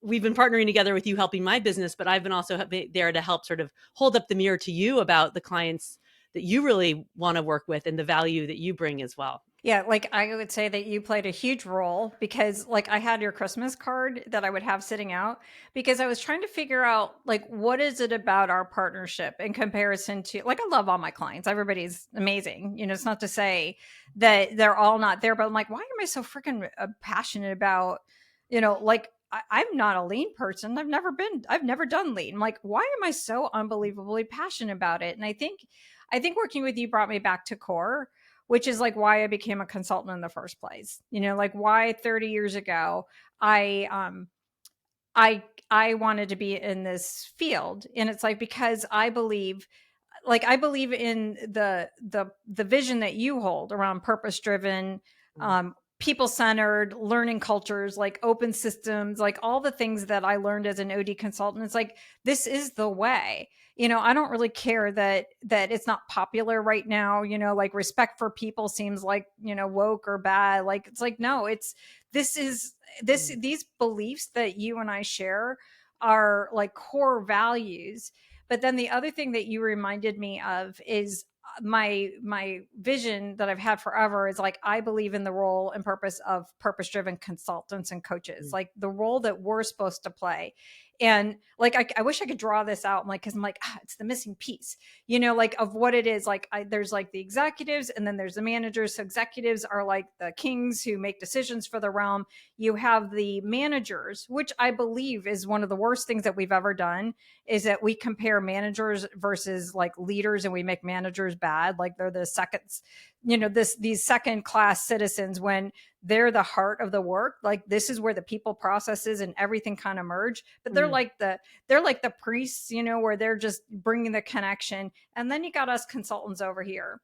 we've been partnering together with you, helping my business, but I've been also there to help sort of hold up the mirror to you about the clients that you really want to work with and the value that you bring as well. Yeah, like, I would say that you played a huge role, because like I had your Christmas card that I would have sitting out, because I was trying to figure out like, what is it about our partnership in comparison to, like, I love all my clients. Everybody's amazing. It's not to say that they're all not there, but I'm like, why am I so freaking passionate about, like, I'm not a lean person. I've never done lean. I'm like, why am I so unbelievably passionate about it? And I think working with you brought me back to core, which is like why I became a consultant in the first place. Like, why 30 years ago I wanted to be in this field. And it's like, because I believe in the vision that you hold around purpose driven, Mm, people centered learning cultures, like open systems, like all the things that I learned as an OD consultant. It's like, this is the way. I don't really care that it's not popular right now. Like respect for people seems like, woke or bad. Like, it's like, no, this is Mm, these beliefs that you and I share are like core values. But then the other thing that you reminded me of is my vision that I've had forever is like, I believe in the role and purpose of purpose driven consultants and coaches, mm, like the role that we're supposed to play. And like I wish I could draw this out, like, because I'm like, it's the missing piece, like of what it is. Like there's like the executives and then there's the managers. So executives are like the kings who make decisions for the realm. You have the managers, which I believe is one of the worst things that we've ever done, is that we compare managers versus like leaders, and we make managers bad, like they're the seconds, these second class citizens, when they're the heart of the work. Like this is where the people processes and everything kind of merge. But mm, they're like the priests, where they're just bringing the connection. And then you got us consultants over here,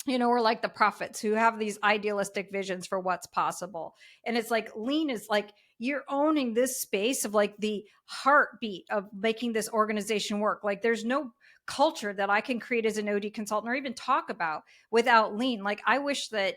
we're like the prophets who have these idealistic visions for what's possible. And it's like lean is like, you're owning this space of like the heartbeat of making this organization work. Like there's no culture that I can create as an OD consultant or even talk about without lean. Like I wish that,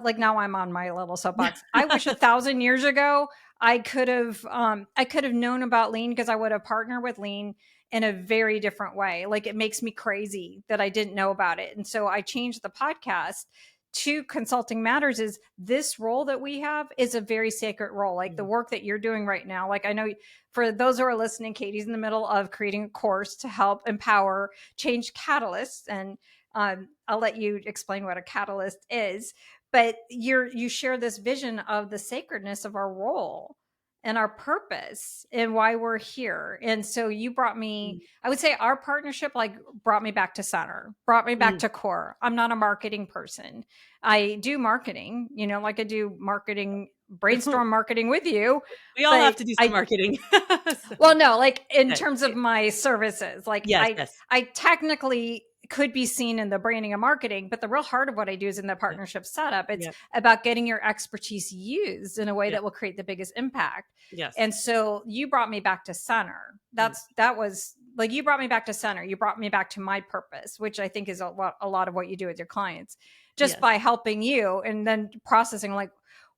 like now I'm on my little soapbox. I wish 1,000 years ago I could have known about lean, because I would have partnered with lean in a very different way. Like it makes me crazy that I didn't know about it. And so I changed the podcast to Consulting Matters. Is this role that we have is a very sacred role. Like the mm, work that you're doing right now. Like I know for those who are listening, Katie's in the middle of creating a course to help empower change catalysts. And I'll let you explain what a catalyst is. But you share this vision of the sacredness of our role and our purpose and why we're here. And so you brought me, mm, I would say our partnership like brought me back to center, brought me back mm. to core. I'm not a marketing person. I do marketing, like I do marketing, brainstorm marketing with you, We all have but to do some I marketing. well, So, no, like in okay, terms of okay. my services, like Yes, I yes. I technically could be seen in the branding and marketing, but the real heart of what I do is in the Yep, partnership setup. It's yep, about getting your expertise used in a way yep, that will create the biggest impact. yes. And so you brought me back to center. Mm, That was like, you brought me back to center. You brought me back to my purpose, which I think is a lot of what you do with your clients, just yes. by helping you and then processing like,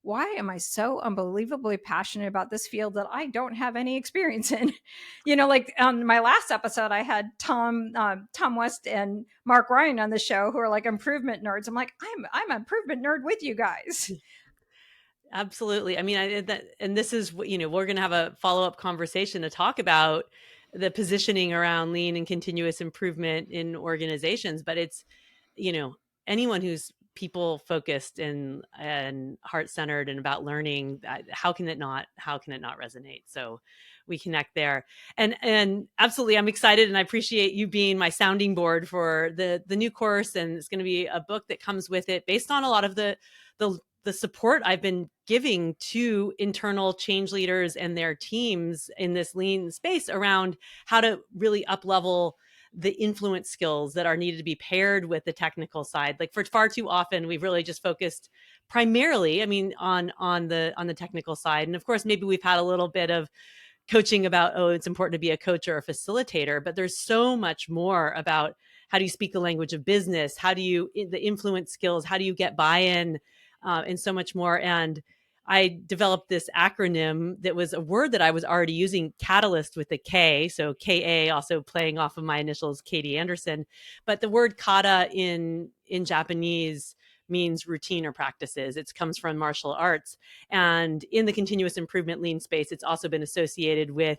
why am I so unbelievably passionate about this field that I don't have any experience in? Like on my last episode, I had Tom West and Mark Ryan on the show, who are like improvement nerds. I'm like, I'm an improvement nerd with you guys. Absolutely. I mean, and this is what, we're going to have a follow-up conversation to talk about the positioning around lean and continuous improvement in organizations, but it's, you know, anyone who's people focused and heart-centered and about learning, how can it not resonate? So we connect there. And absolutely, I'm excited and I appreciate you being my sounding board for the new course, and it's going to be a book that comes with it based on a lot of the support I've been giving to internal change leaders and their teams in this lean space around how to really up level the influence skills that are needed to be paired with the technical side. Like for far too often, we've really just focused primarily, I mean, on the technical side. And of course, maybe we've had a little bit of coaching about, oh, it's important to be a coach or a facilitator, but there's so much more about how do you speak the language of business? How do you, the influence skills, how do you get buy-in, and so much more. And I developed this acronym that was a word that I was already using, catalyst with a K. So KA, also playing off of my initials, Katie Anderson. But the word kata in Japanese means routine or practices. It comes from martial arts. And in the continuous improvement lean space, it's also been associated with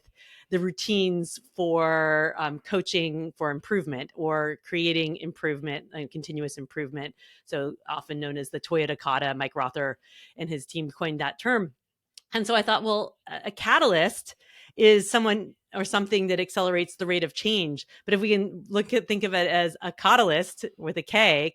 the routines for coaching for improvement or creating improvement and continuous improvement. So often known as the Toyota Kata. Mike Rother and his team coined that term. And so I thought, well, a catalyst is someone or something that accelerates the rate of change. But if we can think of it as a catalyst with a K,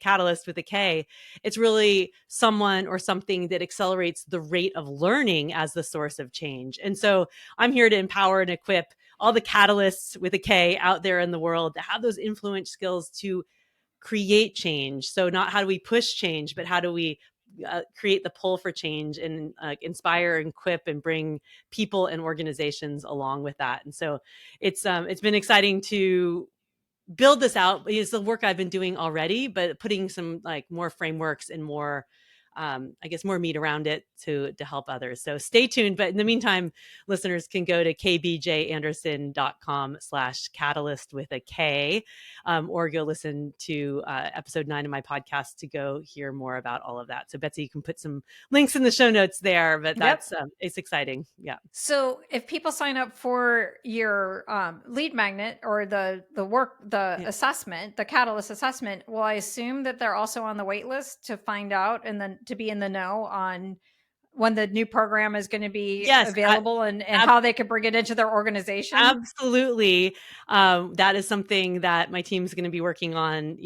it's really someone or something that accelerates the rate of learning as the source of change. And so I'm here to empower and equip all the catalysts with a K out there in the world to have those influence skills to create change. So not how do we push change, but how do we create the pull for change and inspire and equip and bring people and organizations along with that. And so it's been exciting to build this out. Is the work I've been doing already, but putting some like more frameworks and more, I guess, more meat around it to help others. So stay tuned. But in the meantime, listeners can go to kbjanderson.com/catalyst with a K, or go listen to episode 9 of my podcast to go hear more about all of that. So Betsy, you can put some links in the show notes there, but Yep. that's it's exciting. Yeah. So if people sign up for your lead magnet or the Yeah. assessment, the Catalyst assessment, will I assume that they're also on the wait list to find out and then to be in the know on when the new program is going to be Yes. available and how they could bring it into their organization? Absolutely. That is something that my team's going to be working on,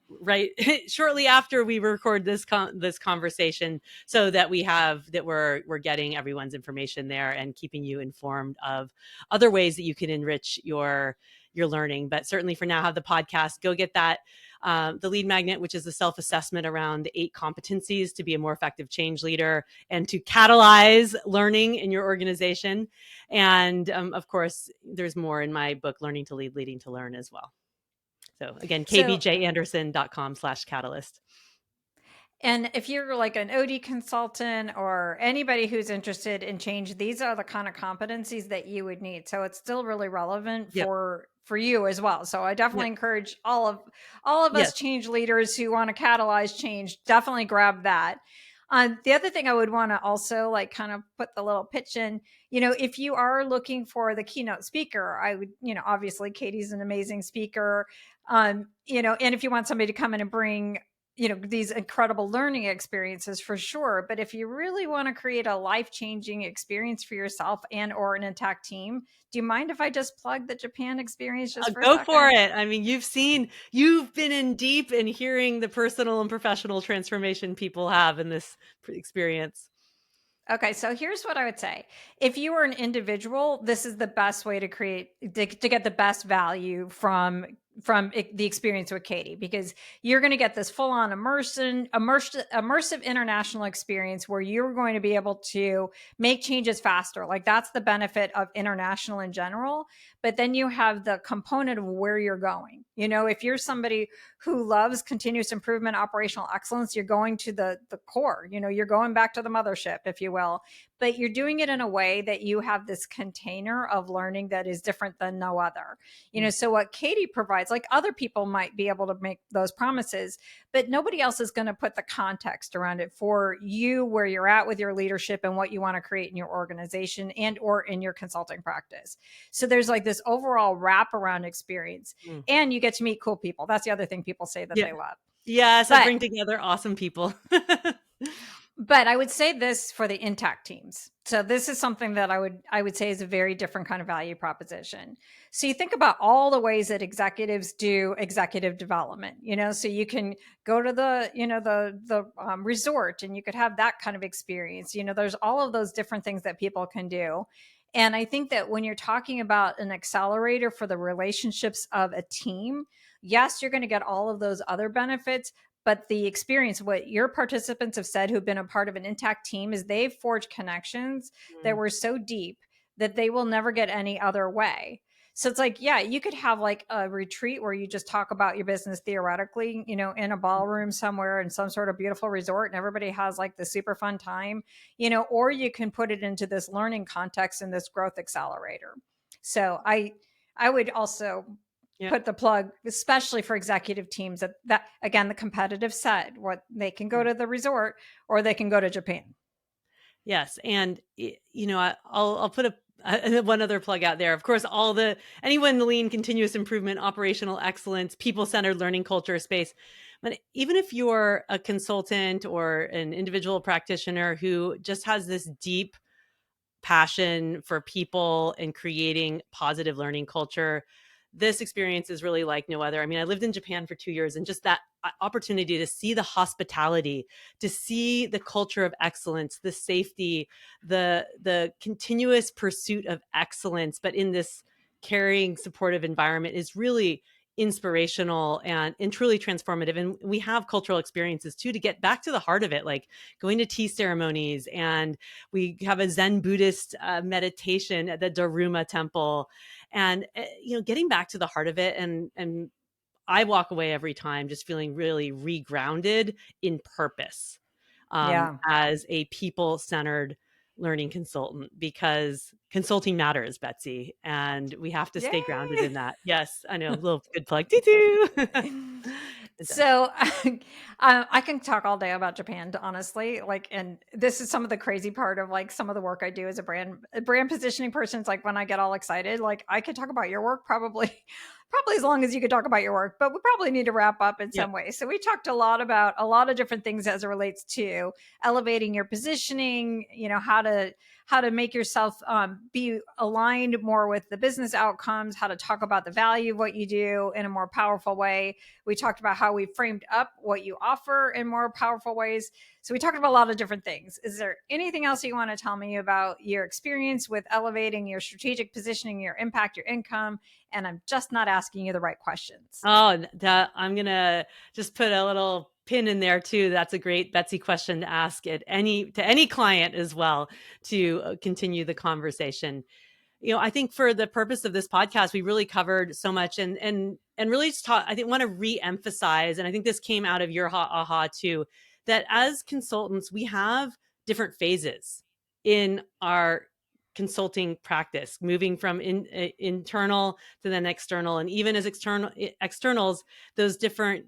right shortly after we record this conversation, so that we're getting everyone's information there and keeping you informed of other ways that you can enrich your learning. But certainly for now, have the podcast, go get that. The lead magnet, which is a self-assessment around the 8 competencies to be a more effective change leader and to catalyze learning in your organization. And of course, there's more in my book, Learning to Lead, Leading to Learn, as well. So again, So kbjanderson.com/catalyst. And if you're like an OD consultant or anybody who's interested in change, these are the kind of competencies that you would need. So it's still really relevant Yep. for you as well. So I definitely Yep. encourage all of Yes. us change leaders who want to catalyze change, definitely grab that. The other thing I would want to also like kind of put the little pitch in, if you are looking for the keynote speaker, I would, obviously Katie's an amazing speaker. And if you want somebody to come in and bring these incredible learning experiences, for sure, but if you really want to create a life-changing experience for yourself and or an intact team, do you mind if I just plug the Japan experience just for a Go for second? it. I mean, you've been in deep in hearing the personal and professional transformation people have in this experience. Okay, so here's what I would say. If you are an individual, this is the best way to to get the best value from the experience with Katie, because you're going to get this full-on immersive international experience where you're going to be able to make changes faster. Like that's the benefit of international in general. But then you have the component of where you're going. If you're somebody who loves continuous improvement, operational excellence, you're going to the core. You're going back to the mothership, if you will, but you're doing it in a way that you have this container of learning that is different than no other. So what Katie provides, like other people might be able to make those promises, but nobody else is going to put the context around it for you, where you're at with your leadership and what you want to create in your organization and or in your consulting practice. So there's like this overall wraparound experience, Mm. and you get to meet cool people. That's the other thing people say that Yeah. they love. Yes, I But bring together awesome people. But I would say this for the intact teams. So this is something that I would say is a very different kind of value proposition. So you think about all the ways that executives do executive development, so you can go to the resort and you could have that kind of experience. There's all of those different things that people can do. And I think that when you're talking about an accelerator for the relationships of a team, yes, you're going to get all of those other benefits, but the experience, what your participants have said who've been a part of an intact team, is they've forged connections that Mm. were so deep that they will never get any other way. So it's like, yeah, you could have like a retreat where you just talk about your business theoretically, in a ballroom somewhere in some sort of beautiful resort, and everybody has like the super fun time, or you can put it into this learning context and this growth accelerator. So I would also Yeah. put the plug, especially for executive teams, that again, the competitive set, what they can go to the resort or they can go to Japan. Yes, and I'll put one other plug out there. Of course, anyone in the lean, continuous improvement, operational excellence, people-centered learning culture space. But even if you're a consultant or an individual practitioner who just has this deep passion for people and creating positive learning culture, this experience is really like no other. I mean, I lived in Japan for 2 years, and just that opportunity to see the hospitality, to see the culture of excellence, the safety, the continuous pursuit of excellence, but in this caring, supportive environment is really inspirational and truly transformative. And we have cultural experiences too to get back to the heart of it, like going to tea ceremonies, and we have a Zen Buddhist meditation at the Daruma temple, and getting back to the heart of it. And I walk away every time just feeling really regrounded in purpose, Yeah. as a people centered learning consultant, because consulting matters, Betsy, and we have to stay grounded Yay. in that. Yes, I know, a little good plug. Doo doo. It does. So, I can talk all day about Japan, honestly. Like, and this is some of the crazy part of like some of the work I do as a brand positioning person. It's like when I get all excited, like I could talk about your work probably, probably as long as you could talk about your work. But we probably need to wrap up in Yep. some way. So we talked a lot about a lot of different things as it relates to elevating your positioning. How to make yourself be aligned more with the business outcomes. How to talk about the value of what you do in a more powerful way. We talked about how we framed up what you offer in more powerful ways. So we talked about a lot of different things. Is there anything else you want to tell me about your experience with elevating your strategic positioning, your impact, your income? And I'm just not asking you the right questions. Oh, that I'm gonna just put a little pin in there too. That's a great Betsy question to ask to any client as well, to continue the conversation. I think for the purpose of this podcast, we really covered so much, and really just I think want to re-emphasize, and I think this came out of your aha too, that as consultants, we have different phases in our consulting practice, moving from internal to then external, and even as externals, those different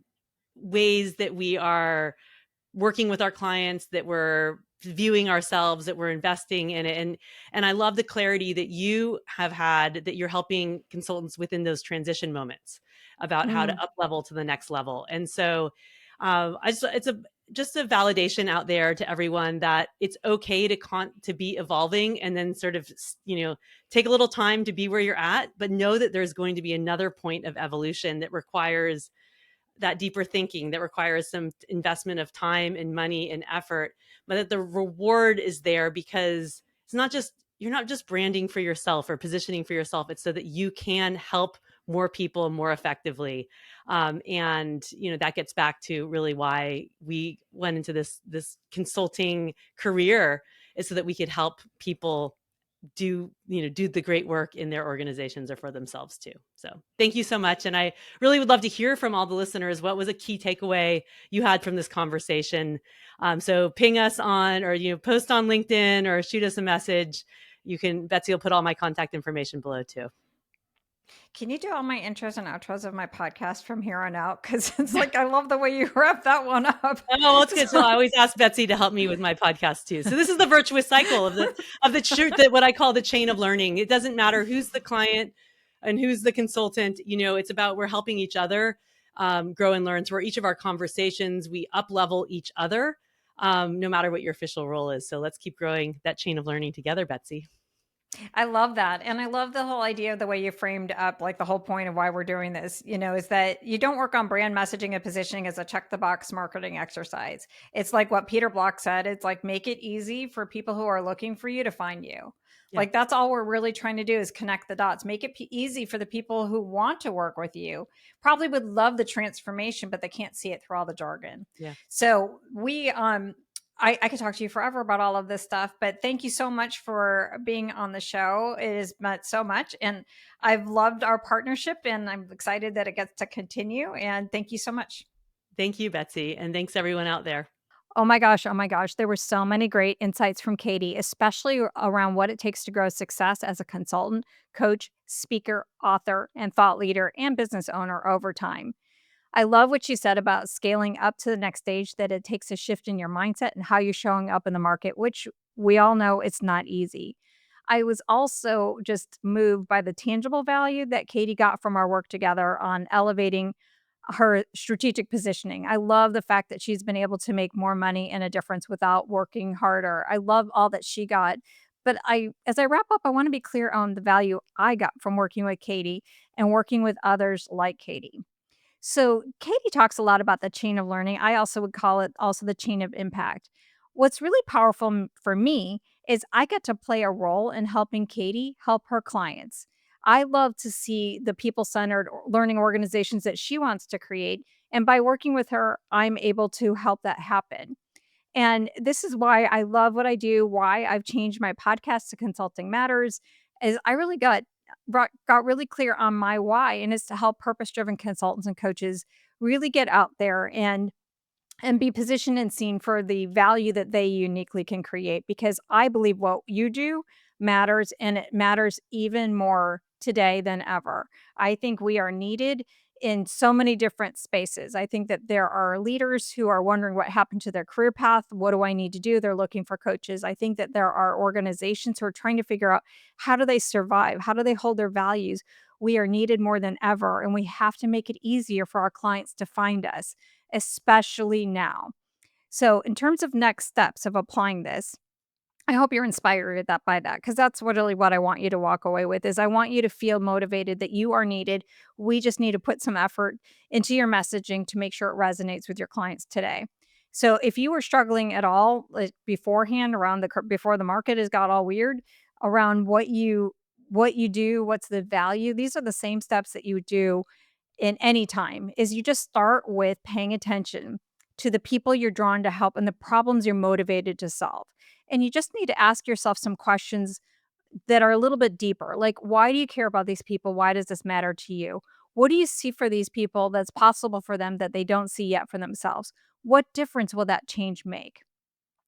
ways that we are working with our clients, that we're viewing ourselves, that we're investing in it. And I love the clarity that you have had, that you're helping consultants within those transition moments about how to Mm, up level to the next level. And so it's just a validation out there to everyone that it's okay to be evolving, and then sort of take a little time to be where you're at, but know that there's going to be another point of evolution that requires that deeper thinking, that requires some investment of time and money and effort, but that the reward is there, because you're not just branding for yourself or positioning for yourself. It's so that you can help more people more effectively. And that gets back to really why we went into this consulting career, is so that we could help people do the great work in their organizations or for themselves too. So thank you so much. And I really would love to hear from all the listeners. What was a key takeaway you had from this conversation? So ping us on, or post on LinkedIn, or shoot us a message. Betsy will put all my contact information below too. can you do all my intros and outros of my podcast from here on out? Because it's like I love the way you wrap that one up. Oh, well, it's good. So So- I always ask Betsy to help me with my podcast too. So this is the virtuous cycle of the truth, that what I call the chain of learning. It doesn't matter who's the client and who's the consultant. It's about, we're helping each other grow and learn. So for each of our conversations, we up level each other, no matter what your official role is. So let's keep growing that chain of learning together, Betsy. I love that. And I love the whole idea of the way you framed up, like the whole point of why we're doing this, is that you don't work on brand messaging and positioning as a check the box marketing exercise. It's like what Peter Block said. It's like, make it easy for people who are looking for you to find you. Yeah. Like that's all we're really trying to do, is connect the dots, make it easy for the people who want to work with you, probably would love the transformation, but they can't see it through all the jargon. Yeah. So I could talk to you forever about all of this stuff, but thank you so much for being on the show. It has meant so much, and I've loved our partnership, and I'm excited that it gets to continue. And thank you so much. Thank you, Betsy. And thanks everyone out there. Oh my gosh, oh my gosh. There were so many great insights from Katie, especially around what it takes to grow success as a consultant, coach, speaker, author, and thought leader and business owner over time. I love what she said about scaling up to the next stage, that it takes a shift in your mindset and how you're showing up in the market, which we all know it's not easy. I was also just moved by the tangible value that Katie got from our work together on elevating her strategic positioning. I love the fact that she's been able to make more money and a difference without working harder. I love all that she got. But as I wrap up, I want to be clear on the value I got from working with Katie and working with others like Katie. So Katie talks a lot about the chain of learning. I also would call it also the chain of impact. What's really powerful for me is I get to play a role in helping Katie help her clients. I love to see the people-centered learning organizations that she wants to create, and by working with her, I'm able to help that happen. And this is why I love what I do, why I've changed my podcast to Consulting Matters, is I really got really clear on my why, and it's to help purpose-driven consultants and coaches really get out there and be positioned and seen for the value that they uniquely can create, because I believe what you do matters, and it matters even more today than ever. I think we are needed in so many different spaces. I think that there are leaders who are wondering what happened to their career path. What do I need to do? They're looking for coaches. I think that there are organizations who are trying to figure out, how do they survive? How do they hold their values? We are needed more than ever, and we have to make it easier for our clients to find us, especially now. So, in terms of next steps of applying this, I hope you're inspired that by that, because that's really what I want you to walk away with, is I want you to feel motivated that you are needed. We just need to put some effort into your messaging to make sure it resonates with your clients today. So if you were struggling at all, like, beforehand, around before the market has got all weird around what you do, what's the value, these are the same steps that you would do in any time. Is you just start with paying attention to the people you're drawn to help and the problems you're motivated to solve. And you just need to ask yourself some questions that are a little bit deeper. Like, why do you care about these people? Why does this matter to you? What do you see for these people that's possible for them that they don't see yet for themselves? What difference will that change make?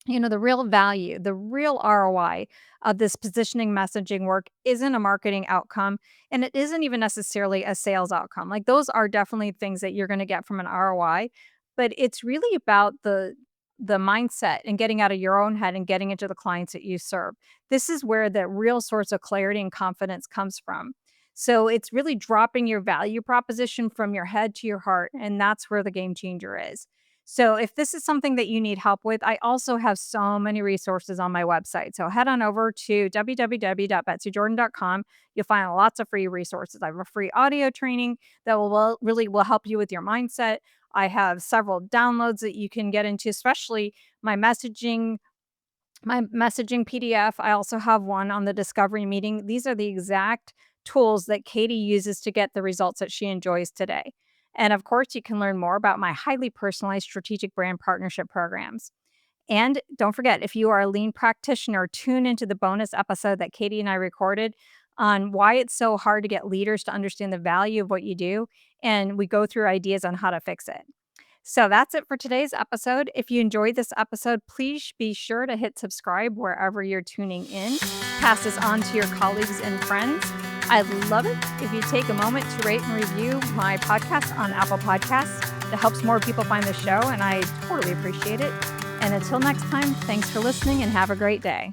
The real value, the real ROI of this positioning messaging work isn't a marketing outcome, and it isn't even necessarily a sales outcome. Like, those are definitely things that you're going to get from an ROI, but it's really about the mindset and getting out of your own head and getting into the clients that you serve. This is where the real source of clarity and confidence comes from. So it's really dropping your value proposition from your head to your heart, and that's where the game changer is. So if this is something that you need help with, I also have so many resources on my website. So head on over to www.betsyjordan.com. You'll find lots of free resources. I have a free audio training that will help you with your mindset. I have several downloads that you can get into, especially my messaging PDF. I also have one on the discovery meeting. These are the exact tools that Katie uses to get the results that she enjoys today. And of course, you can learn more about my highly personalized strategic brand partnership programs. And don't forget, if you are a lean practitioner, tune into the bonus episode that Katie and I recorded on why it's so hard to get leaders to understand the value of what you do. And we go through ideas on how to fix it. So that's it for today's episode. If you enjoyed this episode, please be sure to hit subscribe wherever you're tuning in. Pass this on to your colleagues and friends. I'd love it if you take a moment to rate and review my podcast on Apple Podcasts. That helps more people find the show, and I totally appreciate it. And until next time, thanks for listening and have a great day.